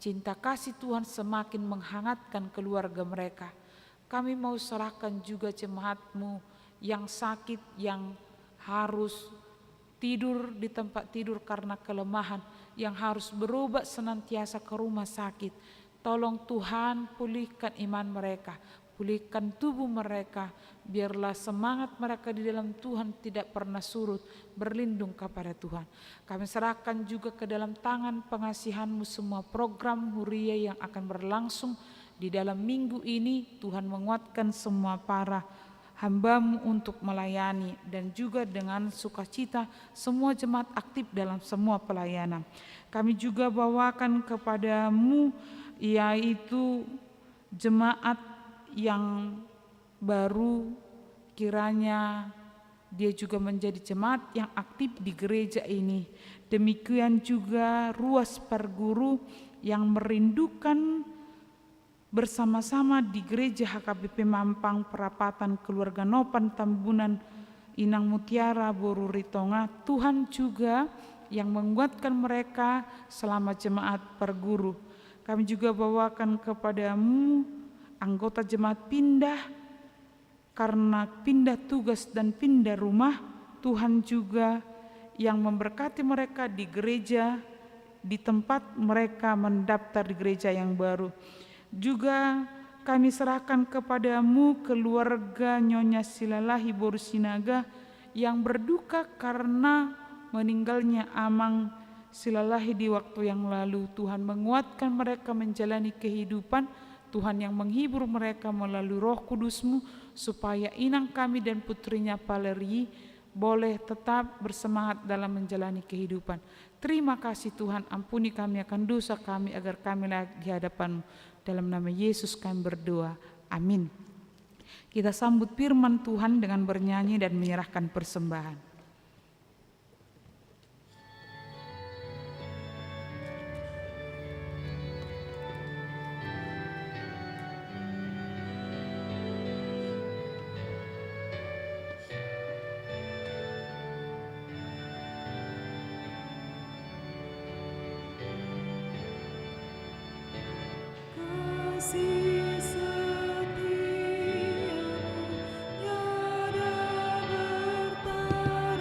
cinta kasih Tuhan semakin menghangatkan keluarga mereka. Kami mau serahkan juga jemaat-Mu yang sakit, yang harus tidur di tempat tidur karena kelemahan, yang harus berobat senantiasa ke rumah sakit. Tolong Tuhan pulihkan iman mereka, pulihkan tubuh mereka, biarlah semangat mereka di dalam Tuhan tidak pernah surut, berlindung kepada Tuhan. Kami serahkan juga ke dalam tangan pengasihan-Mu semua program Huria yang akan berlangsung di dalam minggu ini. Tuhan menguatkan semua para hamba-Mu untuk melayani, dan juga dengan sukacita semua jemaat aktif dalam semua pelayanan. Kami juga bawakan kepada-Mu yaitu jemaat yang baru, kiranya dia juga menjadi jemaat yang aktif di gereja ini. Demikian juga ruas perguru yang merindukan bersama-sama di gereja HKBP Mampang Perapatan Keluarga Nopan Tambunan Inang Mutiara Boru Ritonga. Tuhan juga yang menguatkan mereka selama jemaat perguru. Kami juga bawakan kepada-Mu anggota jemaat pindah karena pindah tugas dan pindah rumah. Tuhan juga yang memberkati mereka di gereja, di tempat mereka mendaftar di gereja yang baru. Juga kami serahkan kepada-Mu keluarga Nyonya Silalahi Boru Sinaga yang berduka karena meninggalnya Amang Silalahi di waktu yang lalu. Tuhan menguatkan mereka menjalani kehidupan, Tuhan yang menghibur mereka melalui Roh Kudus-Mu, supaya inang kami dan putrinya Valeri boleh tetap bersemangat dalam menjalani kehidupan. Terima kasih Tuhan, ampuni kami akan dosa kami agar kami layak di hadapan-Mu. Dalam nama Yesus kami berdoa, amin. Kita sambut firman Tuhan dengan bernyanyi dan menyerahkan persembahan. Kasih setiamu tiada bertanding.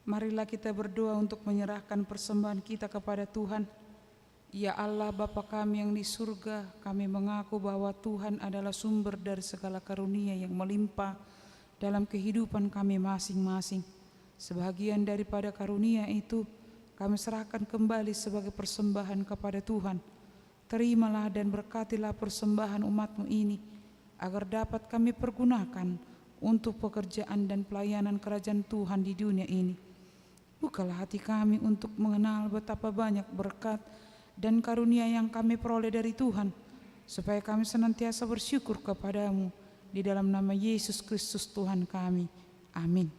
Marilah kita berdoa untuk menyerahkan persembahan kita kepada Tuhan. Ya Allah Bapa kami yang di surga, kami mengaku bahwa Tuhan adalah sumber dari segala karunia yang melimpah dalam kehidupan kami masing-masing. Sebagian daripada karunia itu kami serahkan kembali sebagai persembahan kepada Tuhan. Terimalah dan berkatilah persembahan umat-Mu ini, agar dapat kami pergunakan untuk pekerjaan dan pelayanan kerajaan Tuhan di dunia ini. Bukalah hati kami untuk mengenal betapa banyak berkat dan karunia yang kami peroleh dari Tuhan, supaya kami senantiasa bersyukur kepadamu. Di dalam nama Yesus Kristus Tuhan kami. Amin.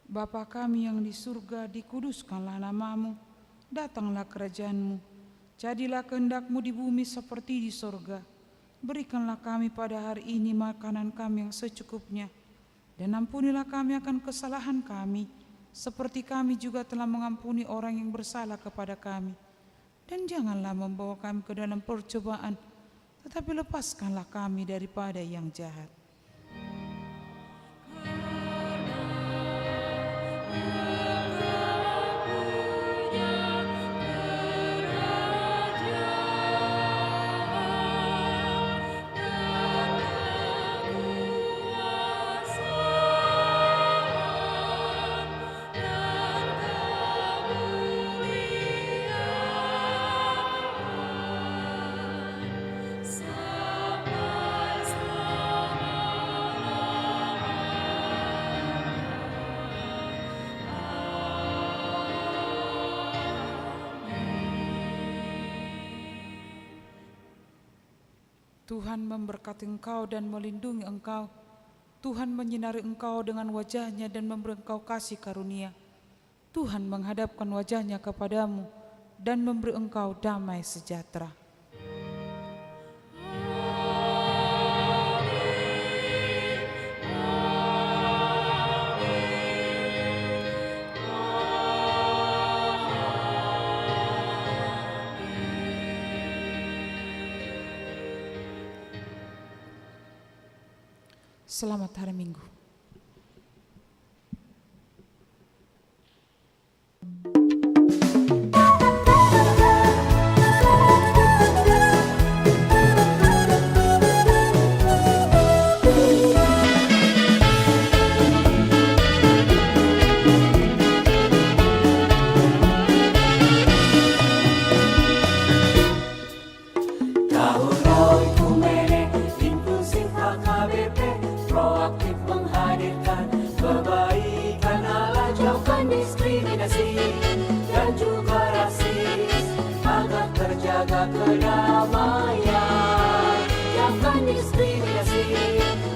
Bapa kami yang di surga, dikuduskanlah nama-Mu, datanglah kerajaan-Mu, jadilah kehendak-Mu di bumi seperti di surga. Berikanlah kami pada hari ini makanan kami yang secukupnya, dan ampunilah kami akan kesalahan kami, seperti kami juga telah mengampuni orang yang bersalah kepada kami. Dan janganlah membawa kami ke dalam percobaan, tetapi lepaskanlah kami daripada yang jahat. Tuhan memberkati engkau dan melindungi engkau. Tuhan menyinari engkau dengan wajah-Nya dan memberi engkau kasih karunia. Tuhan menghadapkan wajah-Nya kepadamu dan memberi engkau damai sejahtera. Selamat hari Minggu. Kedamaian, jangan diskriminasi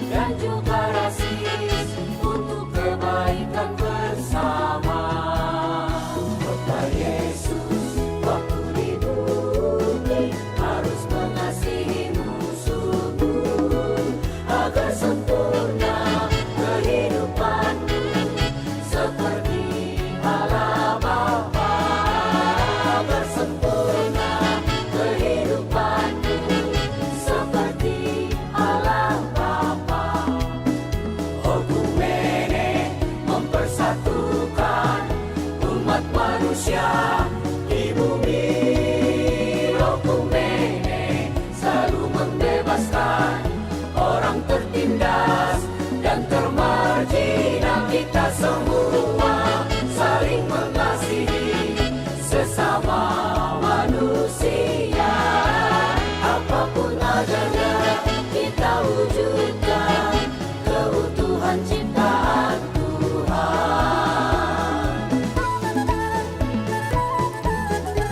dan juga rasis, untuk kebaikan bersama. Kota Yesus waktu di bumi harus mengasihi musuhmu, agar sempurna kehidupanmu seperti Allah Bapa. Agar sempurna kehidupanmu seperti Allah Bapa. Okumene mempersatukan umat manusia di bumi. Okumene selalu membebaskan orang tertindas dan termarginal kita semua.